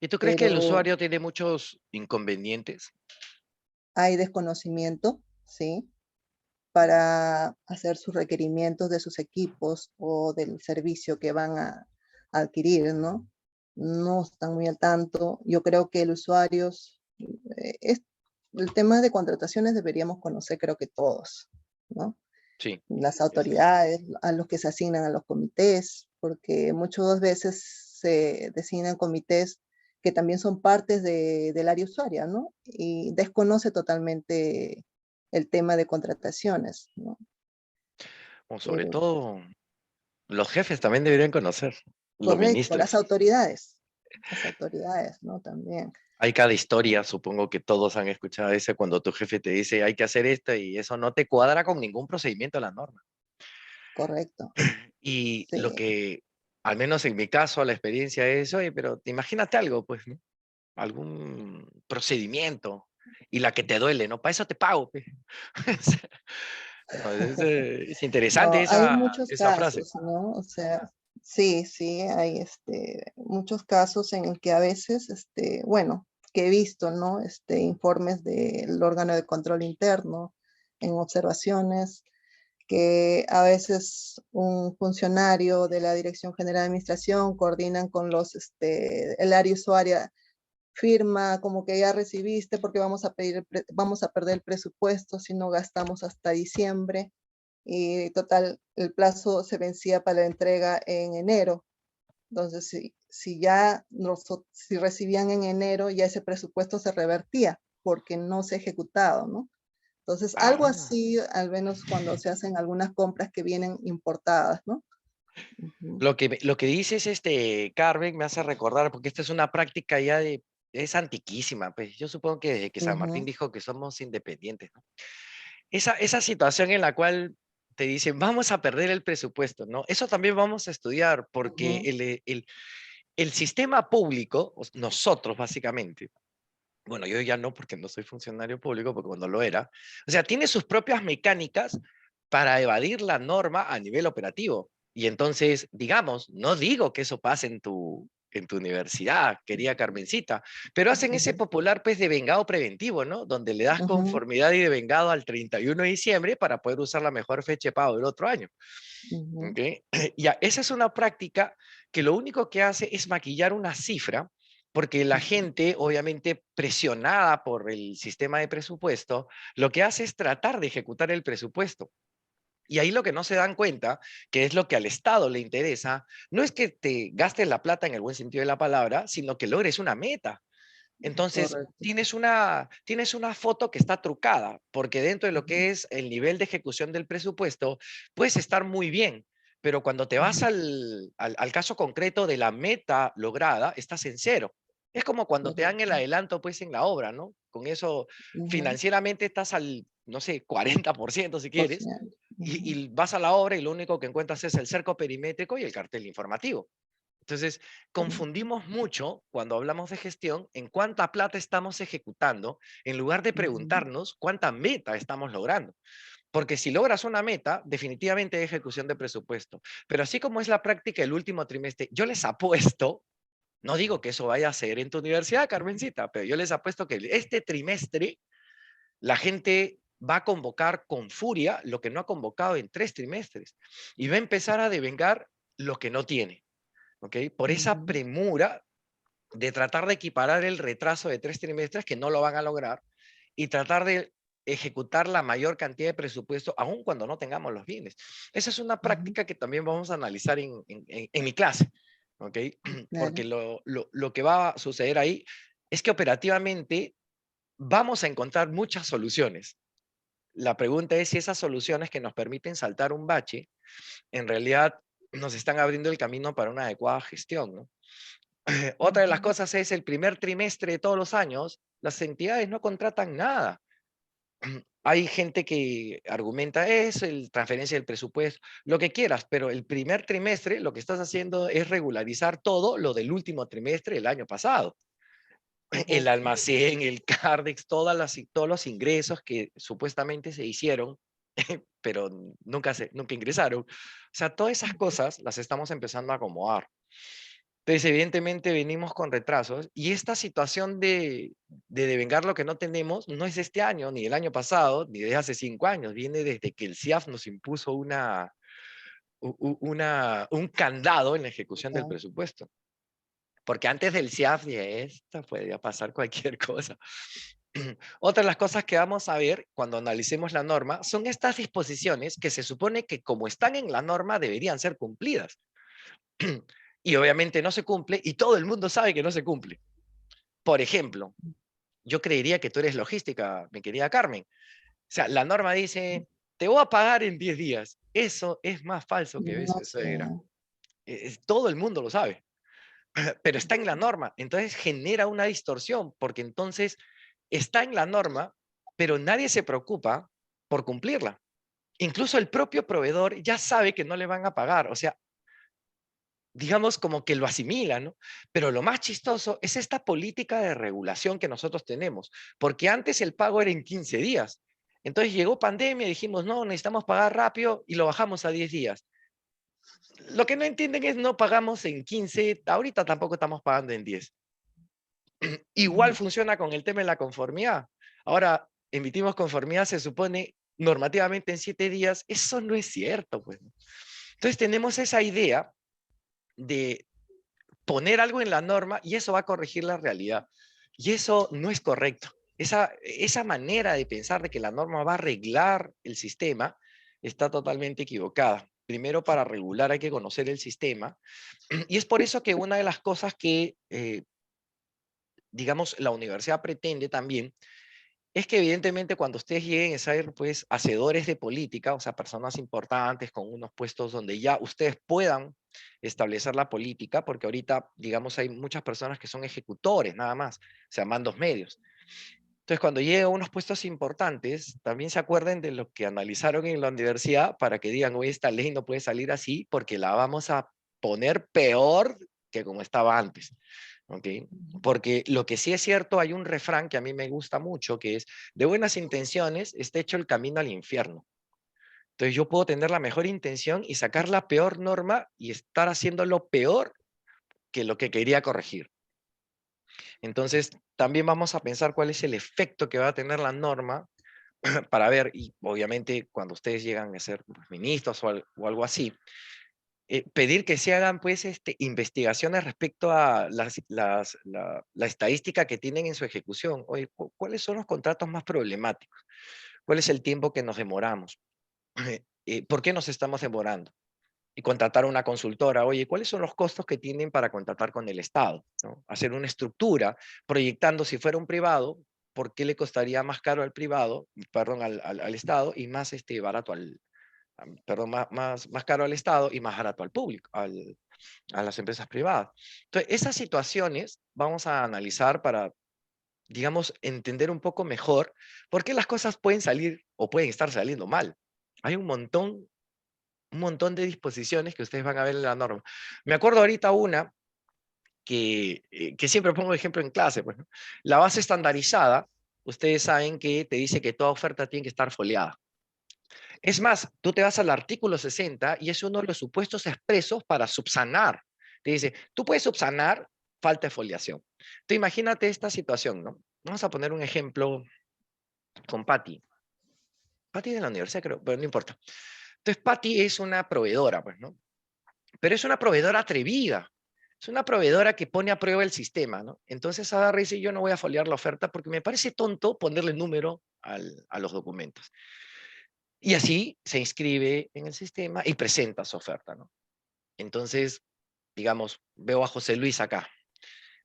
Speaker 2: ¿Y tú crees que el
Speaker 6: pero
Speaker 2: usuario tiene muchos inconvenientes?
Speaker 6: hay desconocimiento, ¿sí? Para hacer sus requerimientos de sus equipos o del servicio que van a adquirir, ¿no? No están muy al tanto. Yo creo que el usuario, el tema de contrataciones deberíamos conocer, creo que todos, ¿no?
Speaker 2: Sí.
Speaker 6: Las autoridades, a los que se asignan a los comités, porque muchas veces se designan comités que también son partes del área usuaria, ¿no? Y desconoce totalmente el tema de contrataciones, ¿no?
Speaker 2: O sobre
Speaker 6: Pero,
Speaker 2: todo, los jefes también deberían conocer, los
Speaker 6: correcto,
Speaker 2: ministros.
Speaker 6: las autoridades, ¿no? También.
Speaker 2: Hay cada historia, supongo que todos han escuchado ese cuando tu jefe te dice hay que hacer esto y eso no te cuadra con ningún procedimiento de la norma.
Speaker 6: Correcto.
Speaker 2: Y lo
Speaker 6: Sí.
Speaker 2: que, al menos en mi caso, la experiencia es, oye, pero imagínate algo, pues, ¿no? Algún procedimiento y la que te duele, ¿no? Para eso te pago, pues. No, es interesante
Speaker 6: No, hay
Speaker 2: esa,
Speaker 6: muchos
Speaker 2: esa frase.
Speaker 6: casos, ¿no? O sea, sí, sí, hay muchos casos en el que a veces, bueno, que he visto, ¿no? Informes del órgano de control interno en observaciones, que a veces un funcionario de la Dirección General de Administración coordinan con el área usuaria, firma como que ya recibiste porque vamos a perder el presupuesto si no gastamos hasta diciembre. Y total, el plazo se vencía para la entrega en enero. Entonces, si recibían en enero, ya ese presupuesto se revertía porque no se ha ejecutado, ¿no? Entonces, algo
Speaker 2: Ah,
Speaker 6: así, al menos cuando se hacen algunas compras que vienen importadas, ¿no? Ujú,
Speaker 2: lo que dices, Carmen, me hace recordar, porque esta es una práctica ya es antiquísima, pues yo supongo que desde que San Martín
Speaker 6: ujú,
Speaker 2: dijo que somos independientes, ¿no? Esa situación en la cual te dicen, vamos a perder el presupuesto, ¿no? Eso también vamos a estudiar, porque
Speaker 6: ujú,
Speaker 2: el sistema público, nosotros básicamente, bueno, yo ya no porque no soy funcionario público, porque cuando lo era, o sea, tiene sus propias mecánicas para evadir la norma a nivel operativo. Y entonces, digamos, no digo que eso pase en tu universidad, querida Carmencita, pero hacen ese
Speaker 6: ujú,
Speaker 2: popular pues de vengado preventivo, ¿no? Donde le das
Speaker 6: ujú,
Speaker 2: conformidad y de vengado al 31 de diciembre para poder usar la mejor fecha de pago del otro año.
Speaker 6: ujú,
Speaker 2: ¿Ok? Ya, esa es una práctica que lo único que hace es maquillar una cifra, porque la
Speaker 6: ujú,
Speaker 2: gente, obviamente presionada por el sistema de presupuesto, lo que hace es tratar de ejecutar el presupuesto. Y ahí lo que no se dan cuenta, que es lo que al Estado le interesa, no es que te gastes la plata en el buen sentido de la palabra, sino que logres una meta. Entonces,
Speaker 6: correcto.
Speaker 2: tienes una foto que está trucada, porque dentro de lo
Speaker 6: Ujú,
Speaker 2: que es el nivel de ejecución del presupuesto, puedes estar muy bien, pero cuando te vas
Speaker 6: ujú,
Speaker 2: al caso concreto de la meta lograda, estás en cero. Es como cuando te dan el
Speaker 6: correcto.
Speaker 2: adelanto pues en la obra, ¿no? Con eso
Speaker 6: Ujú,
Speaker 2: financieramente estás al, no sé, 40% si
Speaker 6: por
Speaker 2: quieres,
Speaker 6: ciento. Ujú,
Speaker 2: y vas a la obra y lo único que encuentras es el cerco perimétrico y el cartel informativo. Entonces,
Speaker 6: ujú,
Speaker 2: confundimos mucho cuando hablamos de gestión en cuánta plata estamos ejecutando, en lugar de
Speaker 6: ujú,
Speaker 2: preguntarnos cuánta meta estamos logrando. Porque si logras una meta, definitivamente hay ejecución de presupuesto. Pero así como es la práctica el último trimestre, yo les apuesto, no digo que eso vaya a ser en tu universidad, Carmencita, pero yo les apuesto que este trimestre la gente va a convocar con furia lo que no ha convocado en 3 trimestres y va a empezar a devengar lo que no tiene. ¿Ok? Por esa
Speaker 6: ujú,
Speaker 2: premura de tratar de equiparar el retraso de 3 trimestres que no lo van a lograr y tratar de ejecutar la mayor cantidad de presupuesto aun cuando no tengamos los bienes. Esa es una
Speaker 6: ujú,
Speaker 2: práctica que también vamos a analizar en mi clase, ¿ok? Porque
Speaker 6: claro.
Speaker 2: lo que va a suceder ahí es que operativamente vamos a encontrar muchas soluciones. La pregunta es si esas soluciones que nos permiten saltar un bache, en realidad nos están abriendo el camino para una adecuada gestión, ¿no? Otra de las
Speaker 6: Ujú,
Speaker 2: cosas es el primer trimestre de todos los años, las entidades no contratan nada. Hay gente que argumenta eso, el transferencia del presupuesto, lo que quieras, pero el primer trimestre lo que estás haciendo es regularizar todo lo del último trimestre del año pasado. El
Speaker 6: correcto.
Speaker 2: almacén, el Cardex, todos los ingresos que supuestamente se hicieron, pero nunca ingresaron. O sea, todas esas
Speaker 6: Ujú,
Speaker 2: cosas las estamos empezando a acomodar. Entonces, evidentemente venimos con retrasos y esta situación de devengar lo que no tenemos no es de este año, ni del año pasado, ni de hace 5 años. Viene desde que el CIAF nos impuso un candado en la ejecución del
Speaker 6: claro.
Speaker 2: presupuesto. Porque antes del CIAF, de esta podría pasar cualquier cosa. Otra de las cosas que vamos a ver cuando analicemos la norma son estas disposiciones que se supone que como están en la norma deberían ser cumplidas. Y obviamente no se cumple y todo el mundo sabe que no se cumple. Por ejemplo, yo creería que tú eres logística, mi querida Carmen. O sea, la norma dice, te voy a pagar en 10 días. Eso es más falso que
Speaker 6: No
Speaker 2: beso de
Speaker 6: sé.
Speaker 2: suegra. Todo el mundo lo sabe. pero está en la norma. Entonces genera una distorsión, porque entonces está en la norma, pero nadie se preocupa por cumplirla. Incluso el propio proveedor ya sabe que no le van a pagar, o sea, digamos como que lo asimila, ¿no? Pero lo más chistoso es esta política de regulación que nosotros tenemos, porque antes el pago era en 15 días. Entonces llegó pandemia y dijimos, no, necesitamos pagar rápido y lo bajamos a 10 días. Lo que no entienden es no pagamos en 15, ahorita tampoco estamos pagando en 10. Igual funciona con el tema de la conformidad. Ahora, emitimos conformidad, se supone, normativamente en 7 días. Eso no es cierto, pues. Entonces tenemos esa idea de poner algo en la norma y eso va a corregir la realidad. Y eso no es correcto. Esa manera de pensar de que la norma va a arreglar el sistema está totalmente equivocada. Primero, para regular hay que conocer el sistema. Y es por eso que una de las cosas que, digamos, la universidad pretende también es que evidentemente cuando ustedes lleguen a ser pues hacedores de política, o sea, personas importantes con unos puestos donde ya ustedes puedan establecer la política, porque ahorita, digamos, hay muchas personas que son ejecutores nada más, o sea, mandos medios. Entonces, cuando lleguen a unos puestos importantes, también se acuerden de lo que analizaron en la universidad para que digan, oye, esta ley no puede salir así porque la vamos a poner peor que como estaba antes. ¿Okay? Porque lo que sí es cierto, hay un refrán que a mí me gusta mucho, que es, de buenas intenciones está hecho el camino al infierno. Entonces yo puedo tener la mejor intención y sacar la peor norma y estar haciendo lo peor que lo que quería corregir. Entonces también vamos a pensar cuál es el efecto que va a tener la norma para ver, y obviamente cuando ustedes llegan a ser ministros o algo así, pedir que se hagan pues investigaciones respecto a la estadística que tienen en su ejecución. Oye, ¿cuáles son los contratos más problemáticos? ¿Cuál es el tiempo que nos demoramos? ¿Por qué nos estamos demorando? Y contratar una consultora. Oye, ¿cuáles son los costos que tienen para contratar con el Estado? ¿No? Hacer una estructura proyectando si fuera un privado, ¿por qué le costaría más caro al privado, perdón, al Estado y más barato perdón, más caro al Estado y más barato al público, a las empresas privadas? Entonces, esas situaciones vamos a analizar para, digamos, entender un poco mejor por qué las cosas pueden salir o pueden estar saliendo mal. Hay un montón de disposiciones que ustedes van a ver en la norma. Me acuerdo ahorita una que siempre pongo ejemplo en clase, pues, ¿no? La base estandarizada, ustedes saben que te dice que toda oferta tiene que estar foliada. Es más, tú te vas al artículo 60 y es uno de los supuestos expresos para subsanar. Te dice, tú puedes subsanar falta de foliación. Entonces imagínate esta situación, ¿no? Vamos a poner un ejemplo con Patty. Patty de la universidad creo, pero no importa. Entonces Patty es una proveedora, pues, ¿no? Pero es una proveedora atrevida. Es una proveedora que pone a prueba el sistema, ¿no? Entonces agarra y dice, yo no voy a foliar la oferta porque me parece tonto ponerle número a los documentos. Y así se inscribe en el sistema y presenta su oferta, ¿no? Entonces, digamos, veo a José Luis acá.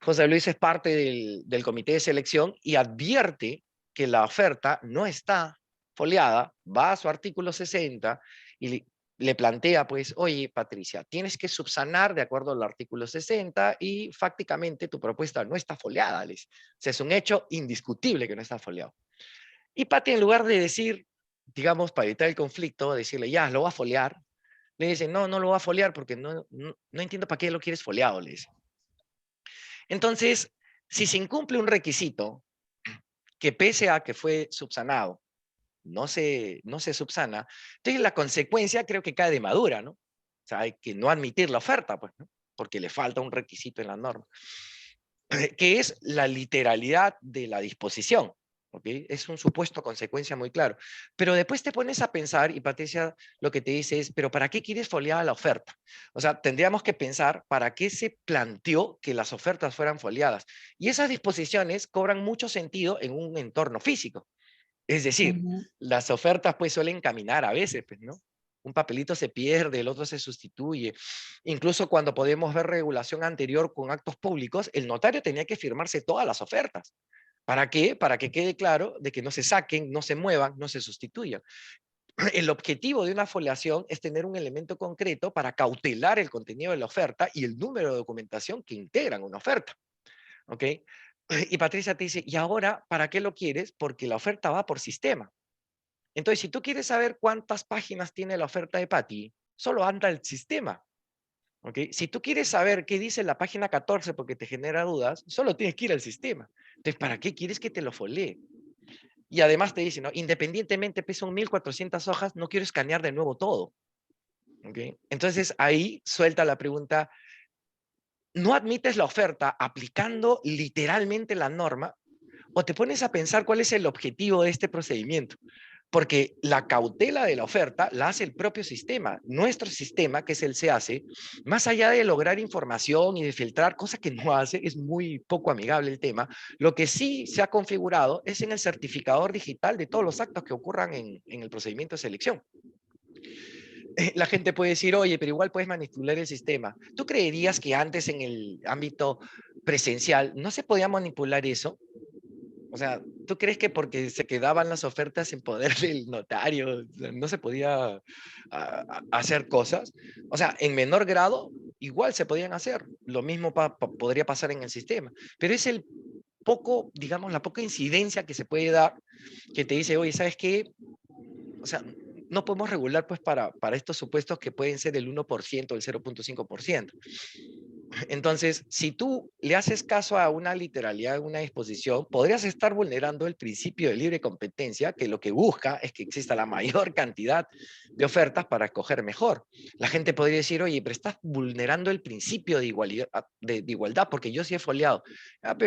Speaker 2: José Luis es parte del comité de selección y advierte que la oferta no está foliada, va a su artículo 60 y le plantea, pues, oye, Patricia, tienes que subsanar de acuerdo al artículo 60 y fácticamente tu propuesta no está foliada, Liz. O sea, es un hecho indiscutible que no está foliado. Y Pati, en lugar de decir, digamos, para evitar el conflicto, decirle, ya, lo va a foliar, le dice, no, no lo va a foliar porque no entiendo para qué lo quieres foliado, le dice. Entonces, si se incumple un requisito que pese a que fue subsanado, no se subsana, entonces la consecuencia creo que cae de madura, ¿no? O sea, hay que no admitir la oferta, pues, ¿no? Porque le falta un requisito en la norma, que es la literalidad de la disposición. ¿Okay? Es un supuesto consecuencia muy claro. Pero después te pones a pensar y Patricia lo que te dice es, pero ¿para qué quieres foliar la oferta? O sea, tendríamos que pensar para qué se planteó que las ofertas fueran foliadas. Y esas disposiciones cobran mucho sentido en un entorno físico. Es decir, las ofertas pues suelen caminar a veces, pues, ¿no? Un papelito se pierde, el otro se sustituye. Incluso cuando podemos ver regulación anterior con actos públicos, el notario tenía que firmarse todas las ofertas. ¿Para qué? Para que quede claro de que no se saquen, no se muevan, no se sustituyan. el objetivo de una foliación es tener un elemento concreto para cautelar el contenido de la oferta y el número de documentación que integran una oferta. ¿Ok? Y Patricia te dice, ¿y ahora para qué lo quieres? Porque la oferta va por sistema. Entonces, si tú quieres saber cuántas páginas tiene la oferta de Patty, solo anda el sistema. ¿Ok? Si tú quieres saber qué dice la página 14 porque te genera dudas, solo tienes que ir al sistema. Entonces, ¿para qué quieres que te lo folee? Y además te dice, ¿no? Independientemente son 1400 hojas, no quiero escanear de nuevo todo. ¿Ok? Entonces, ahí suelta la pregunta, ¿no admites la oferta aplicando literalmente la norma? ¿O te pones a pensar cuál es el objetivo de este procedimiento? Porque la cautela de la oferta la hace el propio sistema. Nuestro sistema, que es el SEACE, más allá de lograr información y de filtrar, cosa que no hace, es muy poco amigable el tema, lo que sí se ha configurado es en el certificador digital de todos los actos que ocurran en el procedimiento de selección. La gente puede decir, oye, pero igual puedes manipular el sistema. ¿Tú creerías que antes en el ámbito presencial no se podía manipular eso? O sea, ¿tú crees que porque se quedaban las ofertas en poder del notario no se podía hacer cosas? O sea, en menor grado igual se podían hacer. Lo mismo podría pasar en el sistema. Pero es el poco, digamos, la poca incidencia que se puede dar que te dice, oye, ¿sabes qué? O sea, no podemos regular pues para estos supuestos que pueden ser del 1%, el 0.5%. Entonces, si tú le haces caso a una literalidad de una disposición, podrías estar vulnerando el principio de libre competencia, que lo que busca es que exista la mayor cantidad de ofertas para escoger mejor. La gente podría decir, oye, pero estás vulnerando el principio de igualdad porque yo sí he foliado.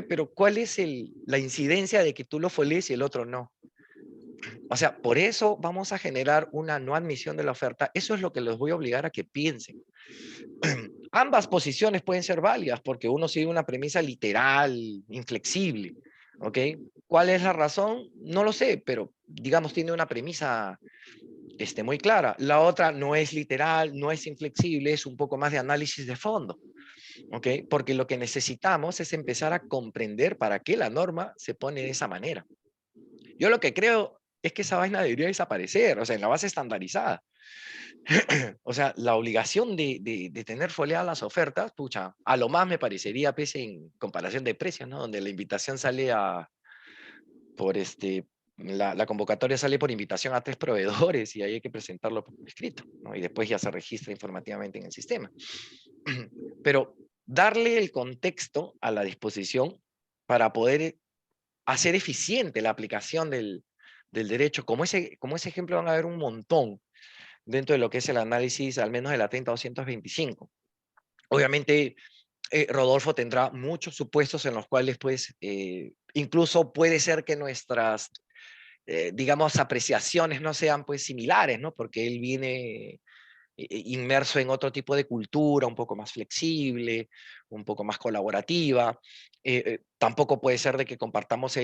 Speaker 2: Pero ¿cuál es la incidencia de que tú lo folies y el otro no? O sea, por eso vamos a generar una no admisión de la oferta. Eso es lo que los voy a obligar a que piensen. Ambas posiciones pueden ser válidas porque uno sigue una premisa literal, inflexible. ¿Ok? ¿Cuál es la razón? No lo sé, pero digamos tiene una premisa muy clara. La otra no es literal, no es inflexible, es un poco más de análisis de fondo. ¿Ok? Porque lo que necesitamos es empezar a comprender para qué la norma se pone de esa manera. Yo lo que creo es que esa vaina debería desaparecer, o sea, en la base estandarizada. O sea, la obligación de tener foliadas las ofertas, pucha, a lo más me parecería, pues, en comparación de precios, ¿no? Donde la invitación sale por la convocatoria sale por invitación a 3 proveedores y ahí hay que presentarlo por escrito, ¿no? Y después ya se registra informativamente en el sistema. Pero darle el contexto a la disposición para poder hacer eficiente la aplicación del derecho. Como ese ejemplo van a haber un montón dentro de lo que es el análisis, al menos de la 30.225. Obviamente, Rodolfo tendrá muchos supuestos en los cuales, pues, incluso puede ser que nuestras, digamos, apreciaciones no sean, pues, similares, ¿no? Porque él viene inmerso en otro tipo de cultura, un poco más flexible, un poco más colaborativa. Tampoco puede ser de que compartamos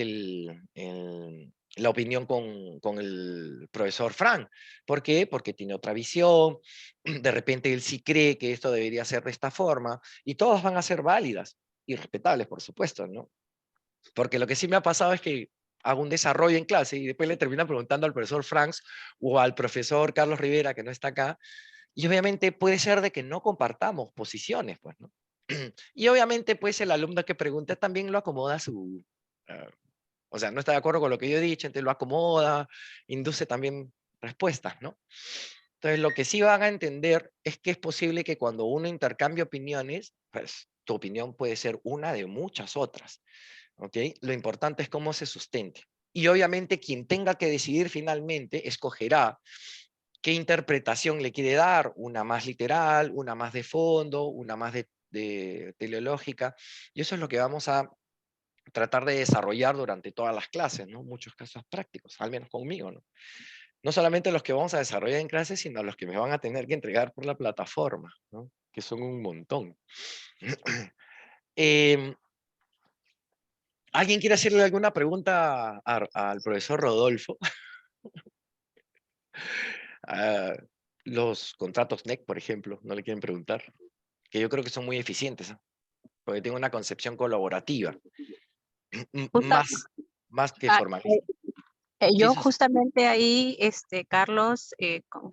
Speaker 2: la opinión con el profesor Frank. ¿Por qué? Porque tiene otra visión, de repente él sí cree que esto debería ser de esta forma, y todas van a ser válidas y respetables, por supuesto, ¿no? Porque lo que sí me ha pasado es que hago un desarrollo en clase y después le termino preguntando al profesor Franks o al profesor Carlos Rivera, que no está acá, y obviamente puede ser de que no compartamos posiciones, pues, ¿no? Y obviamente, pues, el alumno que pregunta también lo acomoda a su... o sea, no está de acuerdo con lo que yo he dicho, entonces lo acomoda, induce también respuestas, ¿no? Entonces, lo que sí van a entender es que es posible que cuando uno intercambia opiniones, pues, tu opinión puede ser una de muchas otras, ¿ok? Lo importante es cómo se sustente. Y obviamente quien tenga que decidir finalmente escogerá qué interpretación le quiere dar, una más literal, una más de fondo, una más de teleológica, y eso es lo que vamos a tratar de desarrollar durante todas las clases, ¿no? Muchos casos prácticos, al menos conmigo, ¿no? No solamente los que vamos a desarrollar en clases, sino los que me van a tener que entregar por la plataforma, ¿no? Que son un montón. ¿Alguien quiere hacerle alguna pregunta al profesor Rodolfo? Los contratos NEC, por ejemplo, no le quieren preguntar, que yo creo que son muy eficientes, ¿eh? Porque tengo una concepción colaborativa,
Speaker 3: Justa-
Speaker 2: más que
Speaker 3: ah,
Speaker 2: formalista.
Speaker 3: Yo
Speaker 2: Empiezas,
Speaker 3: justamente ahí, Carlos,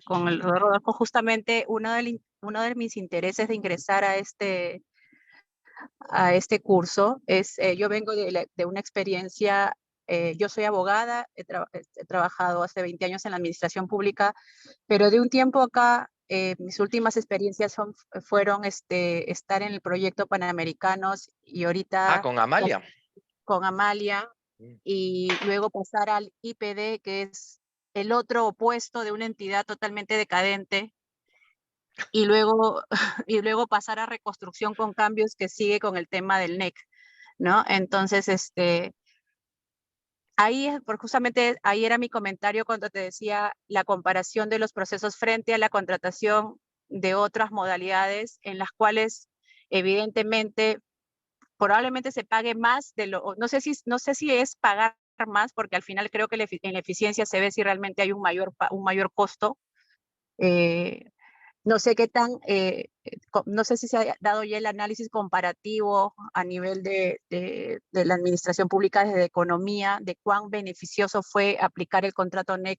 Speaker 3: con el doctor Rodolfo, justamente uno de mis intereses de ingresar a este curso es, yo vengo de una experiencia, yo soy abogada, he trabajado hace 20 años en la administración pública, pero de un tiempo acá, mis últimas experiencias fueron estar en el proyecto Panamericanos y ahorita
Speaker 2: con Amalia.
Speaker 3: con Amalia,
Speaker 2: Mm.
Speaker 3: y luego pasar al IPD, que es el otro opuesto de una entidad totalmente decadente, y luego, y luego pasar a reconstrucción con cambios, que sigue con el tema del NEC, ¿no? Entonces, justamente ahí era mi comentario cuando te decía la comparación de los procesos frente a la contratación de otras modalidades en las cuales evidentemente probablemente se pague más de lo, no sé si es pagar más, porque al final creo que en la eficiencia se ve si realmente hay un mayor costo. Eh, no sé qué tan, no sé si se ha dado ya el análisis comparativo a nivel de la administración pública desde economía, de cuán beneficioso fue aplicar el contrato NEC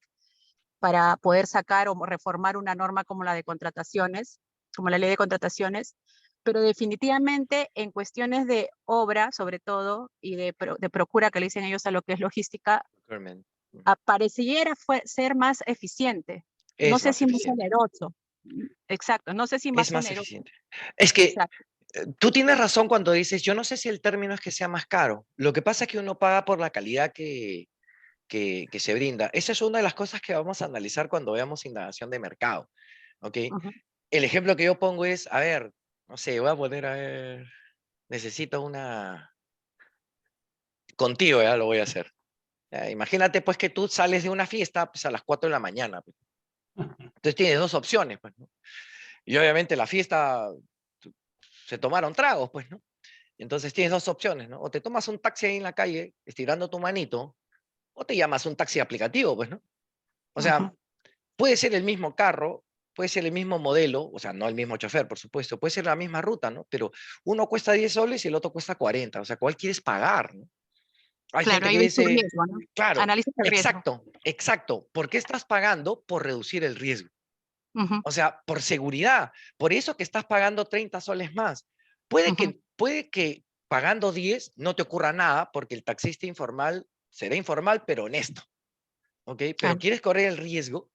Speaker 3: para poder sacar o reformar una norma como la de contrataciones, como la ley de contrataciones, pero definitivamente en cuestiones de obra, sobre todo, y de procura, que le dicen ellos a lo que es logística,
Speaker 2: Procurement. Mm.
Speaker 3: pareciera ser más eficiente. No
Speaker 2: Es
Speaker 3: sé
Speaker 2: más
Speaker 3: si más
Speaker 2: eficiente.
Speaker 3: oneroso. Exacto, no sé si
Speaker 2: Es
Speaker 3: más
Speaker 2: más
Speaker 3: oneroso.
Speaker 2: eficiente. Es que
Speaker 3: Exacto.
Speaker 2: tú tienes razón cuando dices, yo no sé si el término es que sea más caro. Lo que pasa es que uno paga por la calidad que se brinda. Esa es una de las cosas que vamos a analizar cuando veamos indagación de mercado. ¿Ok?
Speaker 3: Ujú,
Speaker 2: El ejemplo que yo pongo es, a ver, no sé, voy a poner, a ver, necesito una... Contigo ya lo voy a hacer. Ya, imagínate pues que tú sales de una fiesta pues, a las 4 de la mañana. Pues. Entonces tienes dos opciones, pues, ¿no? Y obviamente la fiesta se tomaron tragos, pues, ¿no? Entonces tienes dos opciones, ¿no? O te tomas un taxi ahí en la calle, estirando tu manito, o te llamas un taxi aplicativo, pues, ¿no? O
Speaker 3: ujú,
Speaker 2: sea, puede ser el mismo carro, puede ser el mismo modelo, o sea, no el mismo chofer, por supuesto, puede ser la misma ruta, ¿no? Pero uno cuesta 10 soles y el otro cuesta 40, o sea, ¿cuál quieres pagar, no? Hay
Speaker 3: claro,
Speaker 2: gente
Speaker 3: ahí
Speaker 2: que
Speaker 3: ves tu
Speaker 2: dice,
Speaker 3: riesgo, ¿no?
Speaker 2: claro,
Speaker 3: Analiza el riesgo.
Speaker 2: exacto, exacto, ¿por qué estás pagando? Por reducir el riesgo.
Speaker 3: Ujú,
Speaker 2: O sea, por seguridad. Por eso que estás pagando 30 soles más.
Speaker 3: ujú,
Speaker 2: Puede que pagando 10 no te ocurra nada porque el taxista informal será informal pero honesto. ¿Ok? Pero
Speaker 3: claro,
Speaker 2: quieres correr el riesgo.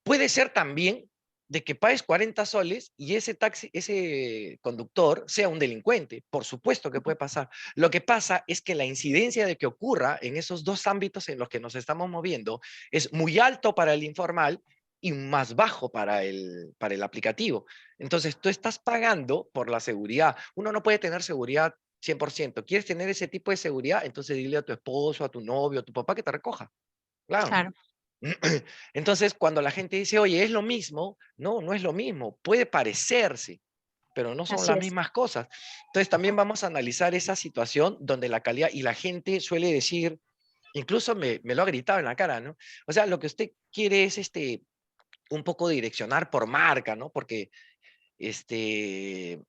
Speaker 2: Puede ser también de que pagues 40 soles y ese conductor sea un delincuente. Por supuesto que
Speaker 3: ujú,
Speaker 2: puede pasar. Lo que pasa es que la incidencia de que ocurra en esos dos ámbitos en los que nos estamos moviendo es muy alto para el informal y más bajo para el aplicativo. Entonces, tú estás pagando por la seguridad. Uno no puede tener seguridad 100%. ¿Quieres tener ese tipo de seguridad? Entonces dile a tu esposo, a tu novio, a tu papá que te recoja. Claro.
Speaker 3: claro,
Speaker 2: Entonces, cuando la gente dice, oye, es lo mismo, no, no es lo mismo, puede parecerse, pero no son
Speaker 3: así
Speaker 2: las
Speaker 3: es.
Speaker 2: mismas cosas. Entonces, también
Speaker 3: Ujú,
Speaker 2: vamos a analizar esa situación donde la calidad, y la gente suele decir, incluso me lo ha gritado en la cara, ¿no? O sea, lo que usted quiere es un poco direccionar por marca, ¿no? Porque quiere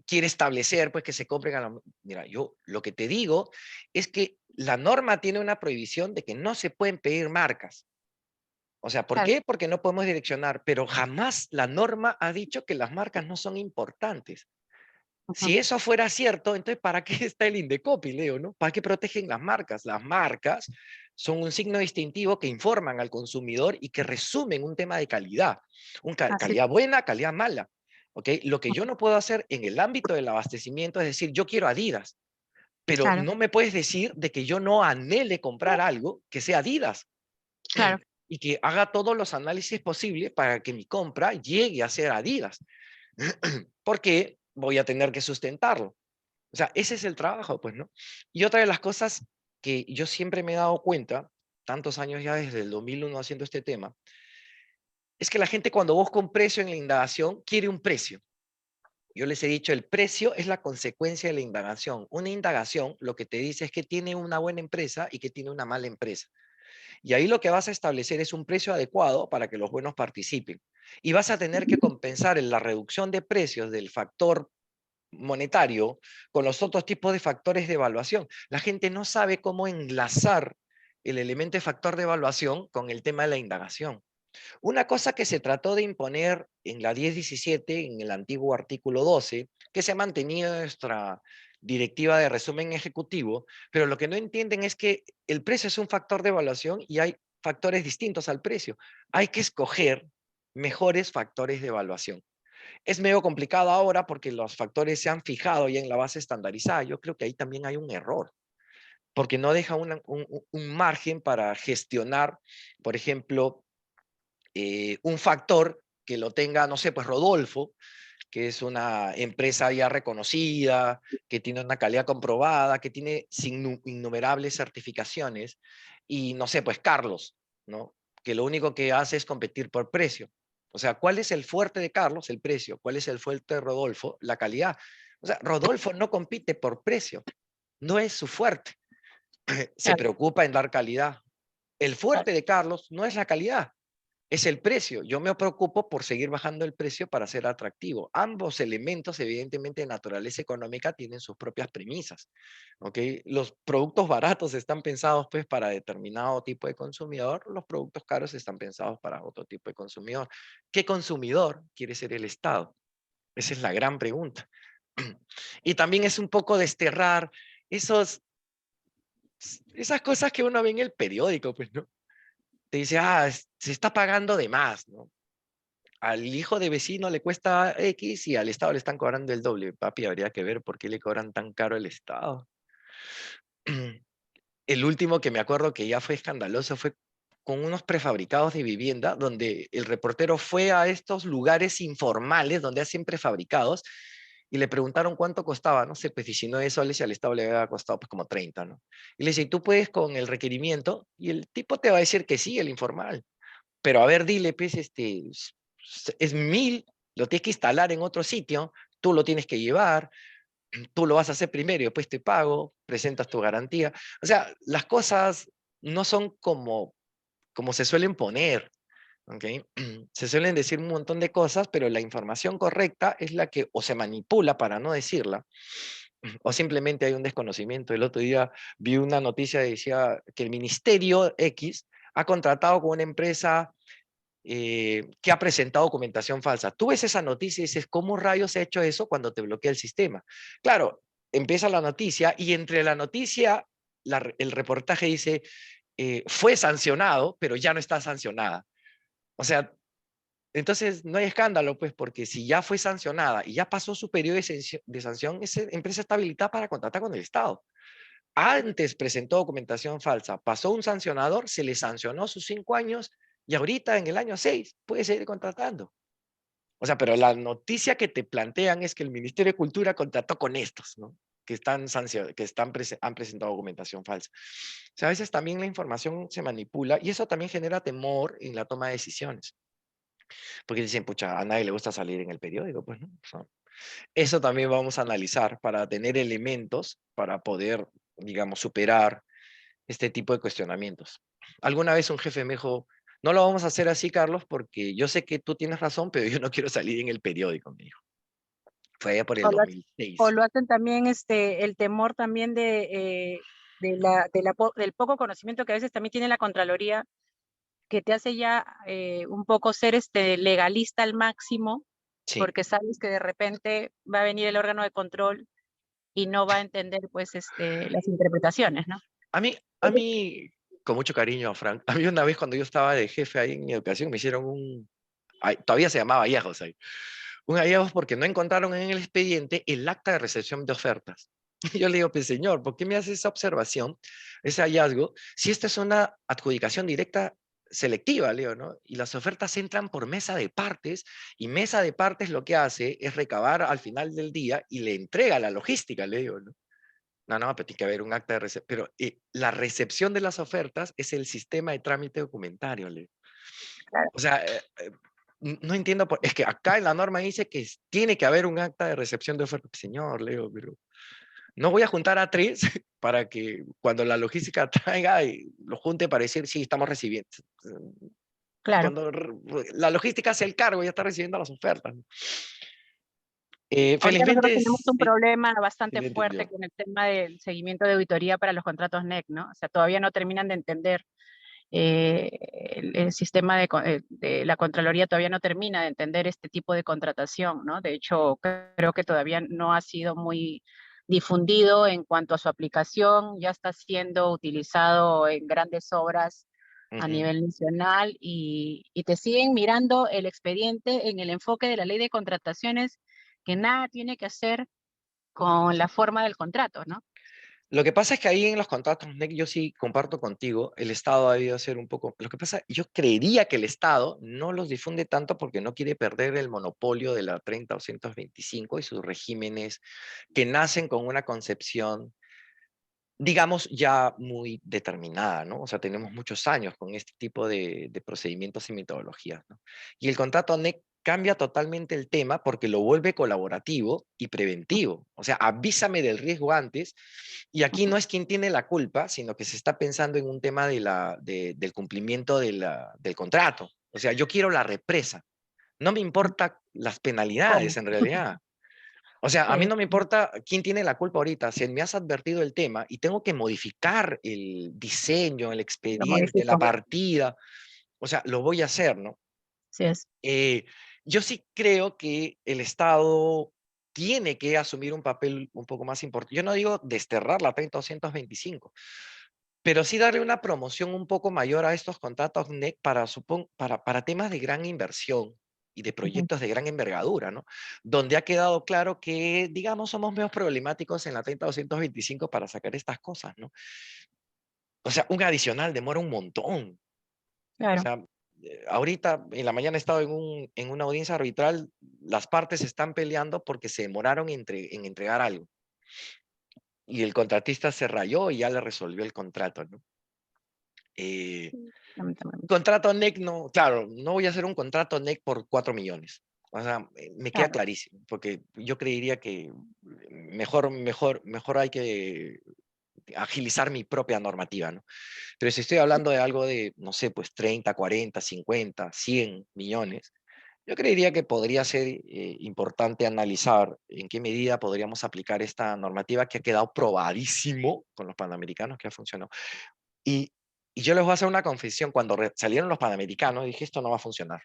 Speaker 2: establecer, pues, que se compren a la... Mira, yo lo que te digo es que la norma tiene una prohibición de que no se pueden pedir marcas. O sea, ¿por
Speaker 3: claro,
Speaker 2: qué? Porque no podemos direccionar, pero jamás la norma ha dicho que las marcas no son importantes.
Speaker 3: ujú,
Speaker 2: Si eso fuera cierto, entonces ¿para qué está el Indecopi, Leo, no? ¿Para qué protegen las marcas? Las marcas son un signo distintivo que informan al consumidor y que resumen un tema de calidad.
Speaker 3: así es.
Speaker 2: Calidad buena, calidad mala. ¿Ok? Lo que yo no puedo hacer en el ámbito del abastecimiento es decir, yo quiero Adidas, pero
Speaker 3: Claro,
Speaker 2: no me puedes decir de que yo no anhele comprar algo que sea Adidas
Speaker 3: claro,
Speaker 2: y que haga todos los análisis posibles para que mi compra llegue a ser Adidas, porque voy a tener que sustentarlo. O sea, ese es el trabajo, pues, ¿no? Y otra de las cosas que yo siempre me he dado cuenta, tantos años ya desde el 2001 haciendo este tema, es que la gente cuando busca un precio en la indagación quiere un precio. Yo les he dicho, el precio es la consecuencia de la indagación. Una indagación lo que te dice es que tiene una buena empresa y que tiene una mala empresa. Y ahí lo que vas a establecer es un precio adecuado para que los buenos participen. Y vas a tener que compensar en la reducción de precios del factor monetario con los otros tipos de factores de evaluación. La gente no sabe cómo enlazar el elemento de factor de evaluación con el tema de la indagación. Una cosa que se trató de imponer en la 1017, en el antiguo artículo 12, que se ha mantenido en nuestra directiva de resumen ejecutivo, pero lo que no entienden es que el precio es un factor de evaluación y hay factores distintos al precio. Hay que escoger mejores factores de evaluación. Es medio complicado ahora porque los factores se han fijado ya en la base estandarizada. Yo creo que ahí también hay un error, porque no deja un margen para gestionar, por ejemplo, un factor que lo tenga, no sé, pues Rodolfo, que es una empresa ya reconocida, que tiene una calidad comprobada, que tiene innumerables certificaciones, y no sé, pues Carlos, ¿no? Que lo único que hace es competir por precio. O sea, ¿cuál es el fuerte de Carlos? El precio. ¿Cuál es el fuerte de Rodolfo? La calidad. O sea, Rodolfo no compite por precio, no es su fuerte. Se
Speaker 3: Claro.
Speaker 2: preocupa en dar calidad. El fuerte de Carlos no es la calidad, es el precio. Yo me preocupo por seguir bajando el precio para ser atractivo. Ambos elementos, evidentemente, de naturaleza económica tienen sus propias premisas. ¿Ok? Los productos baratos están pensados pues, para determinado tipo de consumidor, los productos caros están pensados para otro tipo de consumidor. ¿Qué consumidor quiere ser el Estado? Esa es la gran pregunta. Y también es un poco desterrar esas cosas que uno ve en el periódico, pues, ¿no? Te dice, se está pagando de más, ¿no? Al hijo de vecino le cuesta X y al Estado le están cobrando el doble. Papi, habría que ver por qué le cobran tan caro el Estado. El último que me acuerdo que ya fue escandaloso fue con unos prefabricados de vivienda, donde el reportero fue a estos lugares informales donde hacen prefabricados y le preguntaron cuánto costaba, no sé, pues 19 soles y al Estado le había costado pues como 30, ¿no? Y le dice, ¿tú puedes con el requerimiento? Y el tipo te va a decir que sí, el informal. Pero a ver, dile, pues, es 1000, lo tienes que instalar en otro sitio, tú lo tienes que llevar, tú lo vas a hacer primero y después te pago, presentas tu garantía. O sea, las cosas no son como se suelen poner, ¿ok? Se suelen decir un montón de cosas, pero la información correcta es la que o se manipula para no decirla, o simplemente hay un desconocimiento. El otro día vi una noticia que decía que el Ministerio X ha contratado con una empresa que ha presentado documentación falsa. Tú ves esa noticia y dices, ¿cómo rayos se ha hecho eso cuando te bloquea el sistema? Claro, empieza la noticia y entre la noticia, el reportaje dice, fue sancionado, pero ya no está sancionada. O sea, entonces no hay escándalo, pues, porque si ya fue sancionada y ya pasó su periodo de sanción, esa empresa está habilitada para contratar con el Estado. Antes presentó documentación falsa, pasó un sancionador, se le sancionó sus 5 años y ahorita en el año 6 puede seguir contratando. O sea, pero la noticia que te plantean es que el Ministerio de Cultura contrató con estos, ¿no? Que han presentado documentación falsa. O sea, a veces también la información se manipula y eso también genera temor en la toma de decisiones. Porque dicen, pucha, a nadie le gusta salir en el periódico, pues, ¿no? O sea, eso también vamos a analizar para tener elementos para poder, digamos, superar este tipo de cuestionamientos. Alguna vez un jefe me dijo, no lo vamos a hacer así, Carlos, porque yo sé que tú tienes razón, pero yo no quiero salir en el periódico, me dijo. Fue allá por el
Speaker 3: O lo,
Speaker 2: 2006.
Speaker 3: o lo hacen también el temor también del poco conocimiento que a veces también tiene la Contraloría, que te hace ya un poco ser legalista al máximo,
Speaker 2: Sí.
Speaker 3: porque sabes que de repente va a venir el órgano de control y no va a entender pues las interpretaciones, ¿no?
Speaker 2: A mí, con mucho cariño, Frank, a mí una vez cuando yo estaba de jefe ahí en mi educación, me hicieron todavía se llamaba hallazgos ahí, un hallazgo porque no encontraron en el expediente el acta de recepción de ofertas. Y yo le digo, pues señor, ¿por qué me hace esa observación, ese hallazgo, si esta es una adjudicación directa selectiva, Leo, ¿no? Y las ofertas entran por mesa de partes, y mesa de partes lo que hace es recabar al final del día y le entrega la logística, le digo, ¿no? No, pero tiene que haber un acta de recepción. Pero la recepción de las ofertas es el sistema de trámite documentario, Leo.
Speaker 3: Claro.
Speaker 2: O sea, no entiendo, es que acá en la norma dice que tiene que haber un acta de recepción de oferta. Señor, Leo, pero no voy a juntar a 3 para que cuando la logística traiga y lo junte para decir, sí, estamos recibiendo.
Speaker 3: Claro.
Speaker 2: Cuando la logística hace el cargo, ya está recibiendo las ofertas.
Speaker 3: Ahorita nosotros
Speaker 2: Felizmente,
Speaker 3: tenemos un
Speaker 2: sí,
Speaker 3: problema
Speaker 2: sí
Speaker 3: bastante
Speaker 2: lo
Speaker 3: fuerte
Speaker 2: entendió.
Speaker 3: con el tema del seguimiento de auditoría para los contratos NEC, ¿no? O sea, todavía no terminan de entender el sistema de la Contraloría todavía no termina de entender este tipo de contratación, ¿no? De hecho, creo que todavía no ha sido muy difundido en cuanto a su aplicación, ya está siendo utilizado en grandes obras a
Speaker 2: Ujú.
Speaker 3: nivel nacional y te siguen mirando el expediente en el enfoque de la ley de contrataciones que nada tiene que hacer con la forma del contrato, ¿no?
Speaker 2: Lo que pasa es que ahí en los contratos NEC, yo sí comparto contigo, el Estado ha debido hacer un poco. Lo que pasa, yo creería que el Estado no los difunde tanto porque no quiere perder el monopolio de la 30 o 125 y sus regímenes que nacen con una concepción, digamos, ya muy determinada, ¿no? O sea, tenemos muchos años con este tipo de procedimientos y metodologías, ¿no? Y el contrato NEC cambia totalmente el tema porque lo vuelve colaborativo y preventivo. O sea, avísame del riesgo antes, y aquí no es quien tiene la culpa, sino que se está pensando en un tema del cumplimiento del contrato. O sea, yo quiero la represa. No me importa las penalidades
Speaker 3: ¿Cómo?
Speaker 2: en realidad. O sea, a mí
Speaker 3: Sí,
Speaker 2: no me importa quién tiene la culpa ahorita. Si me has advertido el tema y tengo que modificar el diseño, el
Speaker 3: lo
Speaker 2: expediente, la
Speaker 3: modifico.
Speaker 2: partida, o sea, lo voy a hacer, ¿no?
Speaker 3: Así es.
Speaker 2: Yo sí creo que el Estado tiene que asumir un papel un poco más importante. Yo no digo desterrar la 30 o 125, pero sí darle una promoción un poco mayor a estos contratos NEC para temas de gran inversión y de
Speaker 3: Ujú.
Speaker 2: proyectos de gran envergadura, ¿no? Donde ha quedado claro que, digamos, somos menos problemáticos en la 30 o 125 para sacar estas cosas, ¿no? O sea, un adicional demora un montón. O
Speaker 3: Claro.
Speaker 2: sea, ahorita en la mañana he estado en una audiencia arbitral, las partes están peleando porque se demoraron en entregar algo. Y el contratista se rayó y ya le resolvió el contrato, ¿no? Eh,
Speaker 3: Lamentablemente.
Speaker 2: Contrato NEC, no, claro, no voy a hacer un contrato NEC por 4 millones. O sea, me queda
Speaker 3: Claro.
Speaker 2: clarísimo, porque yo creería que mejor hay que agilizar mi propia normativa, ¿no? Pero si estoy hablando de algo de, no sé, pues 30, 40, 50, 100 millones, yo creería que podría ser importante analizar en qué medida podríamos aplicar esta normativa que ha quedado probadísimo con los panamericanos, que ha funcionado. Y, y yo les voy a hacer una confesión, cuando salieron los panamericanos, dije, esto no va a funcionar.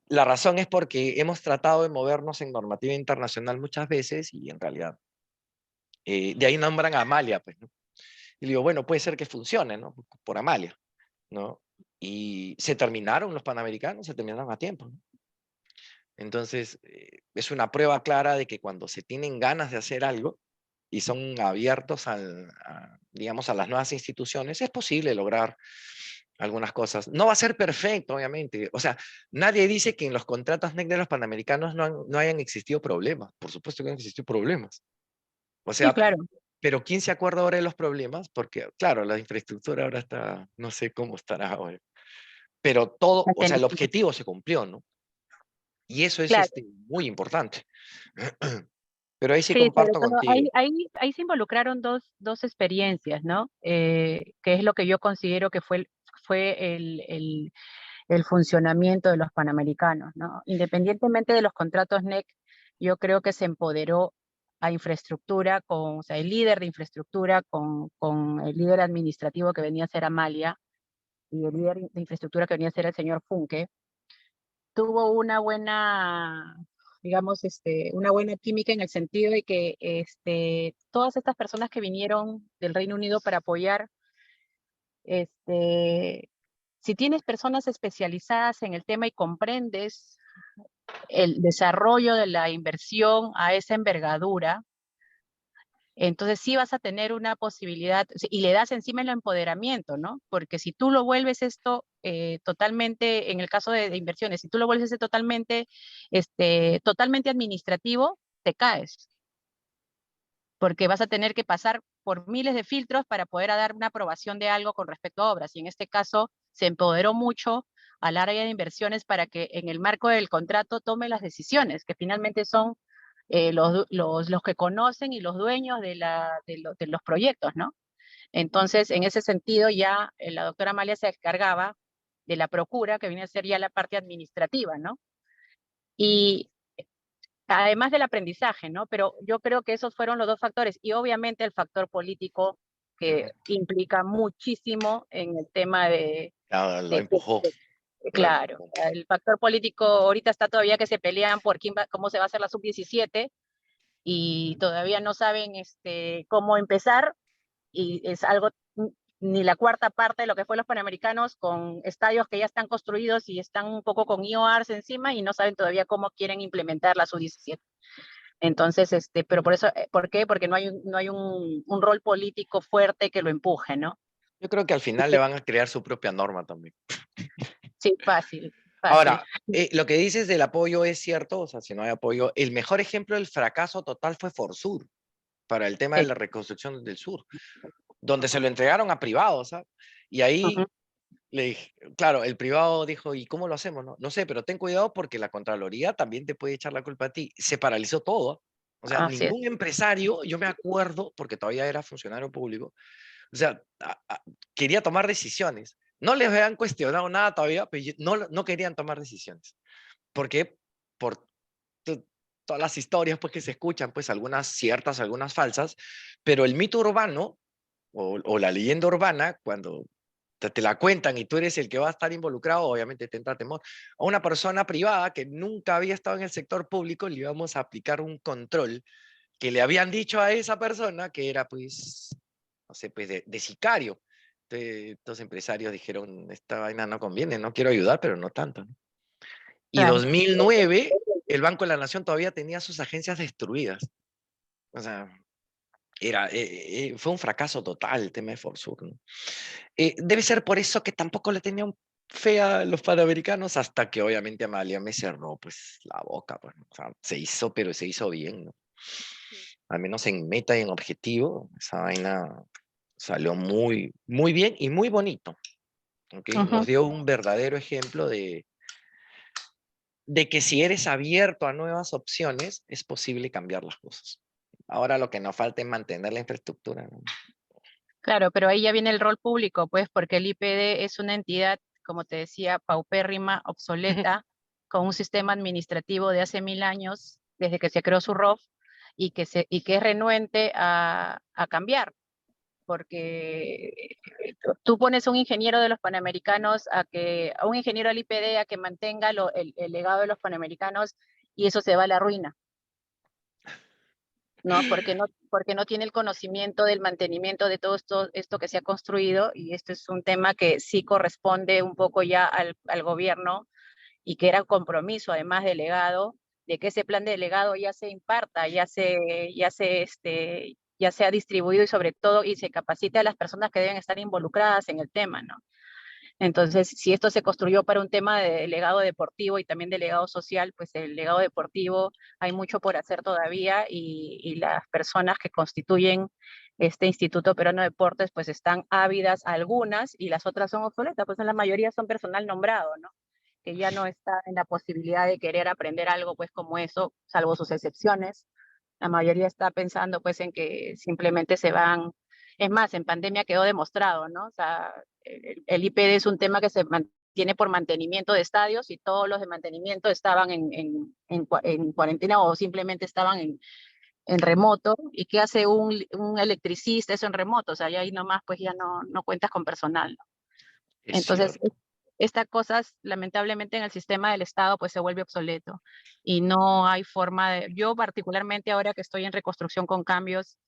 Speaker 2: La razón es porque hemos tratado de movernos en normativa internacional muchas veces y en realidad, de ahí nombran a Amalia, pues, ¿no? Y digo, bueno, puede ser que funcione, ¿no? Por Amalia, ¿no? Y se terminaron los panamericanos, se terminaron a tiempo, ¿no? Entonces, es una prueba clara de que cuando se tienen ganas de hacer algo y son abiertos digamos, a las nuevas instituciones, es posible lograr algunas cosas. No va a ser perfecto, obviamente. O sea, nadie dice que en los contratos NEC de los panamericanos no hayan existido problemas. Por supuesto que han existido problemas. O
Speaker 3: Sí,
Speaker 2: sea,
Speaker 3: claro.
Speaker 2: pero ¿quién se acuerda ahora de los problemas? Porque, claro, la infraestructura ahora está, no sé cómo estará ahora. Pero todo, o sea, el objetivo se cumplió, ¿no? Y eso es
Speaker 3: Claro.
Speaker 2: muy importante. Pero ahí sí
Speaker 3: Sí, sobre
Speaker 2: comparto
Speaker 3: todo
Speaker 2: contigo.
Speaker 3: ahí se involucraron dos experiencias, ¿no? Que es lo que yo considero que fue el funcionamiento de los panamericanos, ¿no? Independientemente de los contratos NEC, yo creo que se empoderó a infraestructura, o sea, el líder de infraestructura con el líder administrativo que venía a ser Amalia y el líder de infraestructura que venía a ser el señor Funke, tuvo una buena, digamos, una buena química en el sentido de que todas estas personas que vinieron del Reino Unido para apoyar, si tienes personas especializadas en el tema y comprendes el desarrollo de la inversión a esa envergadura, entonces sí vas a tener una posibilidad y le das encima el empoderamiento, ¿no? Porque si tú lo vuelves esto totalmente, en el caso de inversiones, si tú lo vuelves totalmente administrativo, te caes, porque vas a tener que pasar por miles de filtros para poder dar una aprobación de algo con respecto a obras. Y en este caso se empoderó mucho al área de inversiones para que en el marco del contrato tome las decisiones, que finalmente son los que conocen y los dueños de los proyectos, ¿no? Entonces, en ese sentido, ya la doctora Amalia se encargaba de la procura, que viene a ser ya la parte administrativa, ¿no? Y además del aprendizaje, ¿no? Pero yo creo que esos fueron los dos factores. Y obviamente el factor político que implica muchísimo en el tema
Speaker 2: Lo empujó.
Speaker 3: claro, el factor político ahorita está todavía que se pelean por cómo se va a hacer la sub-17 y todavía no saben cómo empezar y es algo, ni la cuarta parte de lo que fue los Panamericanos con estadios que ya están construidos y están un poco con IOARs encima y no saben todavía cómo quieren implementar la sub-17. Entonces, pero por eso, ¿por qué? Porque no hay un rol político fuerte que lo empuje, ¿no?
Speaker 2: Yo creo que al final le van a crear su propia norma también.
Speaker 3: Sí, fácil.
Speaker 2: Ahora, lo que dices del apoyo es cierto, o sea, si no hay apoyo, el mejor ejemplo del fracaso total fue Forsur, para el tema de la reconstrucción del sur, donde se lo entregaron a privados, ¿sabes? Y ahí, le dije, claro, el privado dijo, ¿y cómo lo hacemos? No sé, pero ten cuidado porque la Contraloría también te puede echar la culpa a ti. Se paralizó todo. O sea, ningún empresario, yo me acuerdo, porque todavía era funcionario público, o sea, quería tomar decisiones. No les habían cuestionado nada todavía, pero no querían tomar decisiones. ¿Por qué? Por todas las historias pues, que se escuchan, pues algunas ciertas, algunas falsas, pero el mito urbano o la leyenda urbana, cuando te la cuentan y tú eres el que va a estar involucrado, obviamente te entra temor. A una persona privada que nunca había estado en el sector público le íbamos a aplicar un control que le habían dicho a esa persona que era, pues, no sé, pues de sicario. Entonces, estos empresarios dijeron, esta vaina no conviene, no quiero ayudar, pero no tanto, ¿no? Y 2009, el Banco de la Nación todavía tenía sus agencias destruidas. O sea, fue un fracaso total el tema de Forsur, ¿no? Debe ser por eso que tampoco le tenían fe a los panamericanos hasta que obviamente Amalia me cerró pues la boca, pues, o sea, se hizo, pero se hizo bien, ¿no? Al menos en meta y en objetivo, esa vaina salió muy, muy bien y muy bonito, ¿okay? Nos dio un verdadero ejemplo de que si eres abierto a nuevas opciones, es posible cambiar las cosas. Ahora lo que nos falta es mantener la infraestructura, ¿no?
Speaker 3: Claro, pero ahí ya viene el rol público, pues, porque el IPD es una entidad, como te decía, paupérrima, obsoleta, con un sistema administrativo de hace 1000 años, desde que se creó su ROF, y que es renuente a cambiar, porque tú pones a un ingeniero de los Panamericanos, a un ingeniero del IPD a que mantenga el legado de los Panamericanos, y eso se va a la ruina. ¿No? Porque no tiene el conocimiento del mantenimiento de todo esto que se ha construido, y esto es un tema que sí corresponde un poco ya al gobierno, y que era un compromiso, además del legado, de que ese plan de legado ya se imparta, ya sea distribuido y sobre todo, y se capacite a las personas que deben estar involucradas en el tema, ¿no? Entonces, si esto se construyó para un tema de legado deportivo y también de legado social, pues el legado deportivo hay mucho por hacer todavía, y las personas que constituyen este Instituto Peruano de Deportes pues están ávidas, algunas, y las otras son obsoletas, pues en la mayoría son personal nombrado, ¿no? Que ya no está en la posibilidad de querer aprender algo pues como eso, salvo sus excepciones. La mayoría está pensando pues en que simplemente se van. Es más, en pandemia quedó demostrado, ¿no? O sea, el IPD es un tema que se mantiene por mantenimiento de estadios, y todos los de mantenimiento estaban en cuarentena o simplemente estaban en remoto. ¿Y qué hace un electricista eso en remoto? O sea, ya ahí nomás pues ya no cuentas con personal, ¿no? Entonces, estas cosas, lamentablemente en el sistema del Estado, pues se vuelve obsoleto y no hay forma de. Yo particularmente ahora que estoy en reconstrucción con cambios,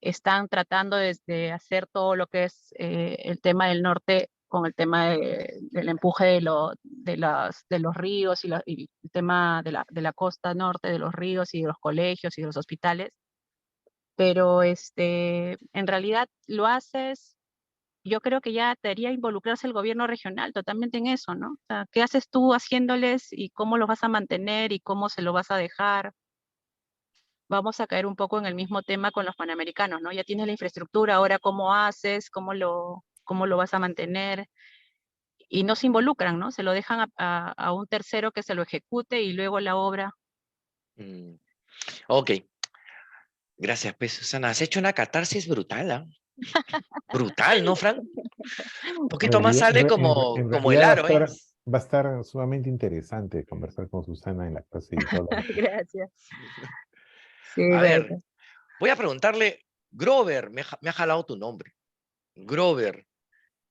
Speaker 3: están tratando de hacer todo lo que es el tema del norte con el tema del empuje de los ríos, y el tema de la costa norte, de los ríos y de los colegios y de los hospitales. Pero en realidad lo haces. Yo creo que ya debería involucrarse el gobierno regional totalmente en eso, ¿no? O sea, ¿qué haces tú haciéndoles y cómo los vas a mantener y cómo se lo vas a dejar? Vamos a caer un poco en el mismo tema con los Panamericanos, ¿no? Ya tienes la infraestructura, ahora ¿cómo haces? ¿Cómo lo vas a mantener? Y no se involucran, ¿no? Se lo dejan a un tercero que se lo ejecute y luego la obra.
Speaker 2: Ok. Gracias, pues, Susana. Has hecho una catarsis brutal, ¿ah? Brutal, ¿no, Frank? Un poquito más sale como el
Speaker 5: realidad,
Speaker 2: aro, ¿eh?
Speaker 5: doctora, Va a estar sumamente interesante conversar con Susana en la clase de todo.
Speaker 7: Gracias. Sí,
Speaker 2: A ver,
Speaker 7: bueno.
Speaker 2: voy a preguntarle, Grover, me ha jalado tu nombre. Grover,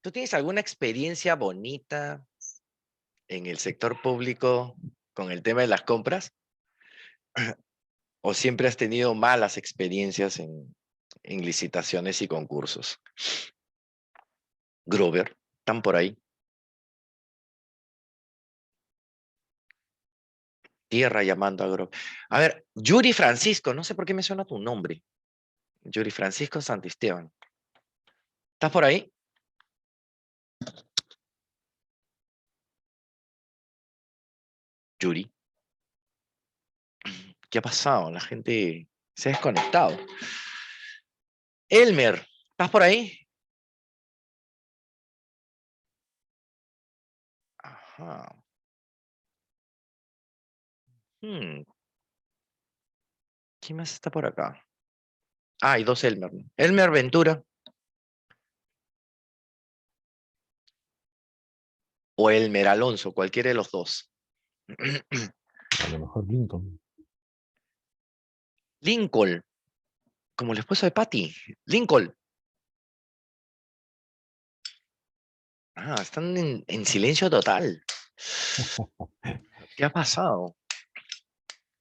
Speaker 2: ¿tú tienes alguna experiencia bonita en el sector público con el tema de las compras? ¿O siempre has tenido malas experiencias en licitaciones y concursos? Grover, ¿están por ahí? Tierra llamando a Grover. A ver, Yuri Francisco, no sé por qué me suena tu nombre. Yuri Francisco Santisteban. ¿Estás por ahí? Yuri. ¿Qué ha pasado? La gente se ha desconectado. Elmer, ¿estás por ahí? Ajá. Hmm, ¿quién más está por acá? Ah, hay dos Elmer. Elmer Ventura. O Elmer Alonso, cualquiera de los dos.
Speaker 5: A lo mejor Lincoln.
Speaker 2: Lincoln, como el esposo de Patty. Lincoln. Ah, están en silencio total. ¿Qué ha pasado?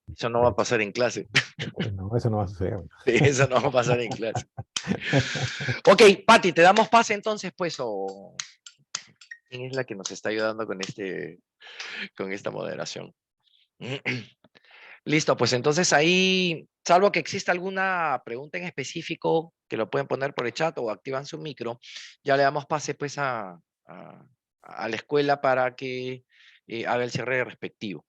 Speaker 2: Eso no va a pasar en clase.
Speaker 5: No, eso no va a suceder.
Speaker 2: Eso no va a pasar en clase. Ok, Patty, ¿te damos pase entonces, pues? ¿O quién es la que nos está ayudando con esta moderación? Listo, pues entonces ahí, salvo que exista alguna pregunta en específico, que lo pueden poner por el chat o activan su micro, ya le damos pase pues a la escuela para que haga el cierre respectivo.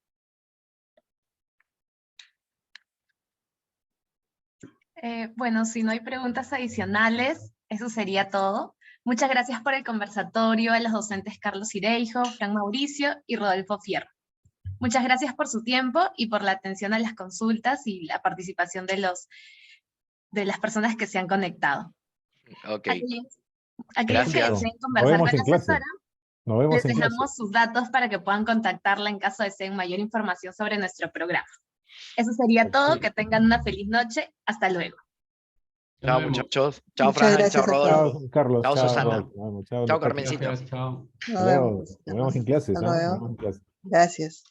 Speaker 1: Bueno, si no hay preguntas adicionales, eso sería todo. Muchas gracias por el conversatorio a los docentes Carlos Ireijo, Fran Mauricio y Rodolfo Fierro. Muchas gracias por su tiempo y por la atención a las consultas y la participación de las personas que se han conectado.
Speaker 2: Ok,
Speaker 1: Aquellos que
Speaker 2: gracias.
Speaker 1: deseen
Speaker 5: Nos
Speaker 1: conversar
Speaker 5: vemos
Speaker 1: con la
Speaker 5: en clase.
Speaker 1: asesora,
Speaker 5: Nos vemos
Speaker 1: les
Speaker 5: en clase.
Speaker 1: dejamos sus datos para que puedan contactarla en caso deseen mayor información sobre nuestro programa. Eso sería todo. Que tengan una feliz noche. Hasta luego.
Speaker 2: Chao
Speaker 4: Nos vemos.
Speaker 2: muchachos. Chao
Speaker 6: Muchas
Speaker 2: Fran,
Speaker 6: gracias
Speaker 2: chao
Speaker 6: a
Speaker 2: Rodolfo.
Speaker 5: Chao, Carlos.
Speaker 2: Chao, Susana.
Speaker 5: Rodolfo. Chao,
Speaker 2: Chao
Speaker 5: Patty.
Speaker 2: Carmencita.
Speaker 4: Gracias, chao.
Speaker 6: Nos
Speaker 5: Hasta luego.
Speaker 6: vemos.
Speaker 5: Nos vemos en clases.
Speaker 6: Hasta
Speaker 5: ¿ah? Nos
Speaker 6: luego.
Speaker 5: vemos en clases.
Speaker 6: Gracias.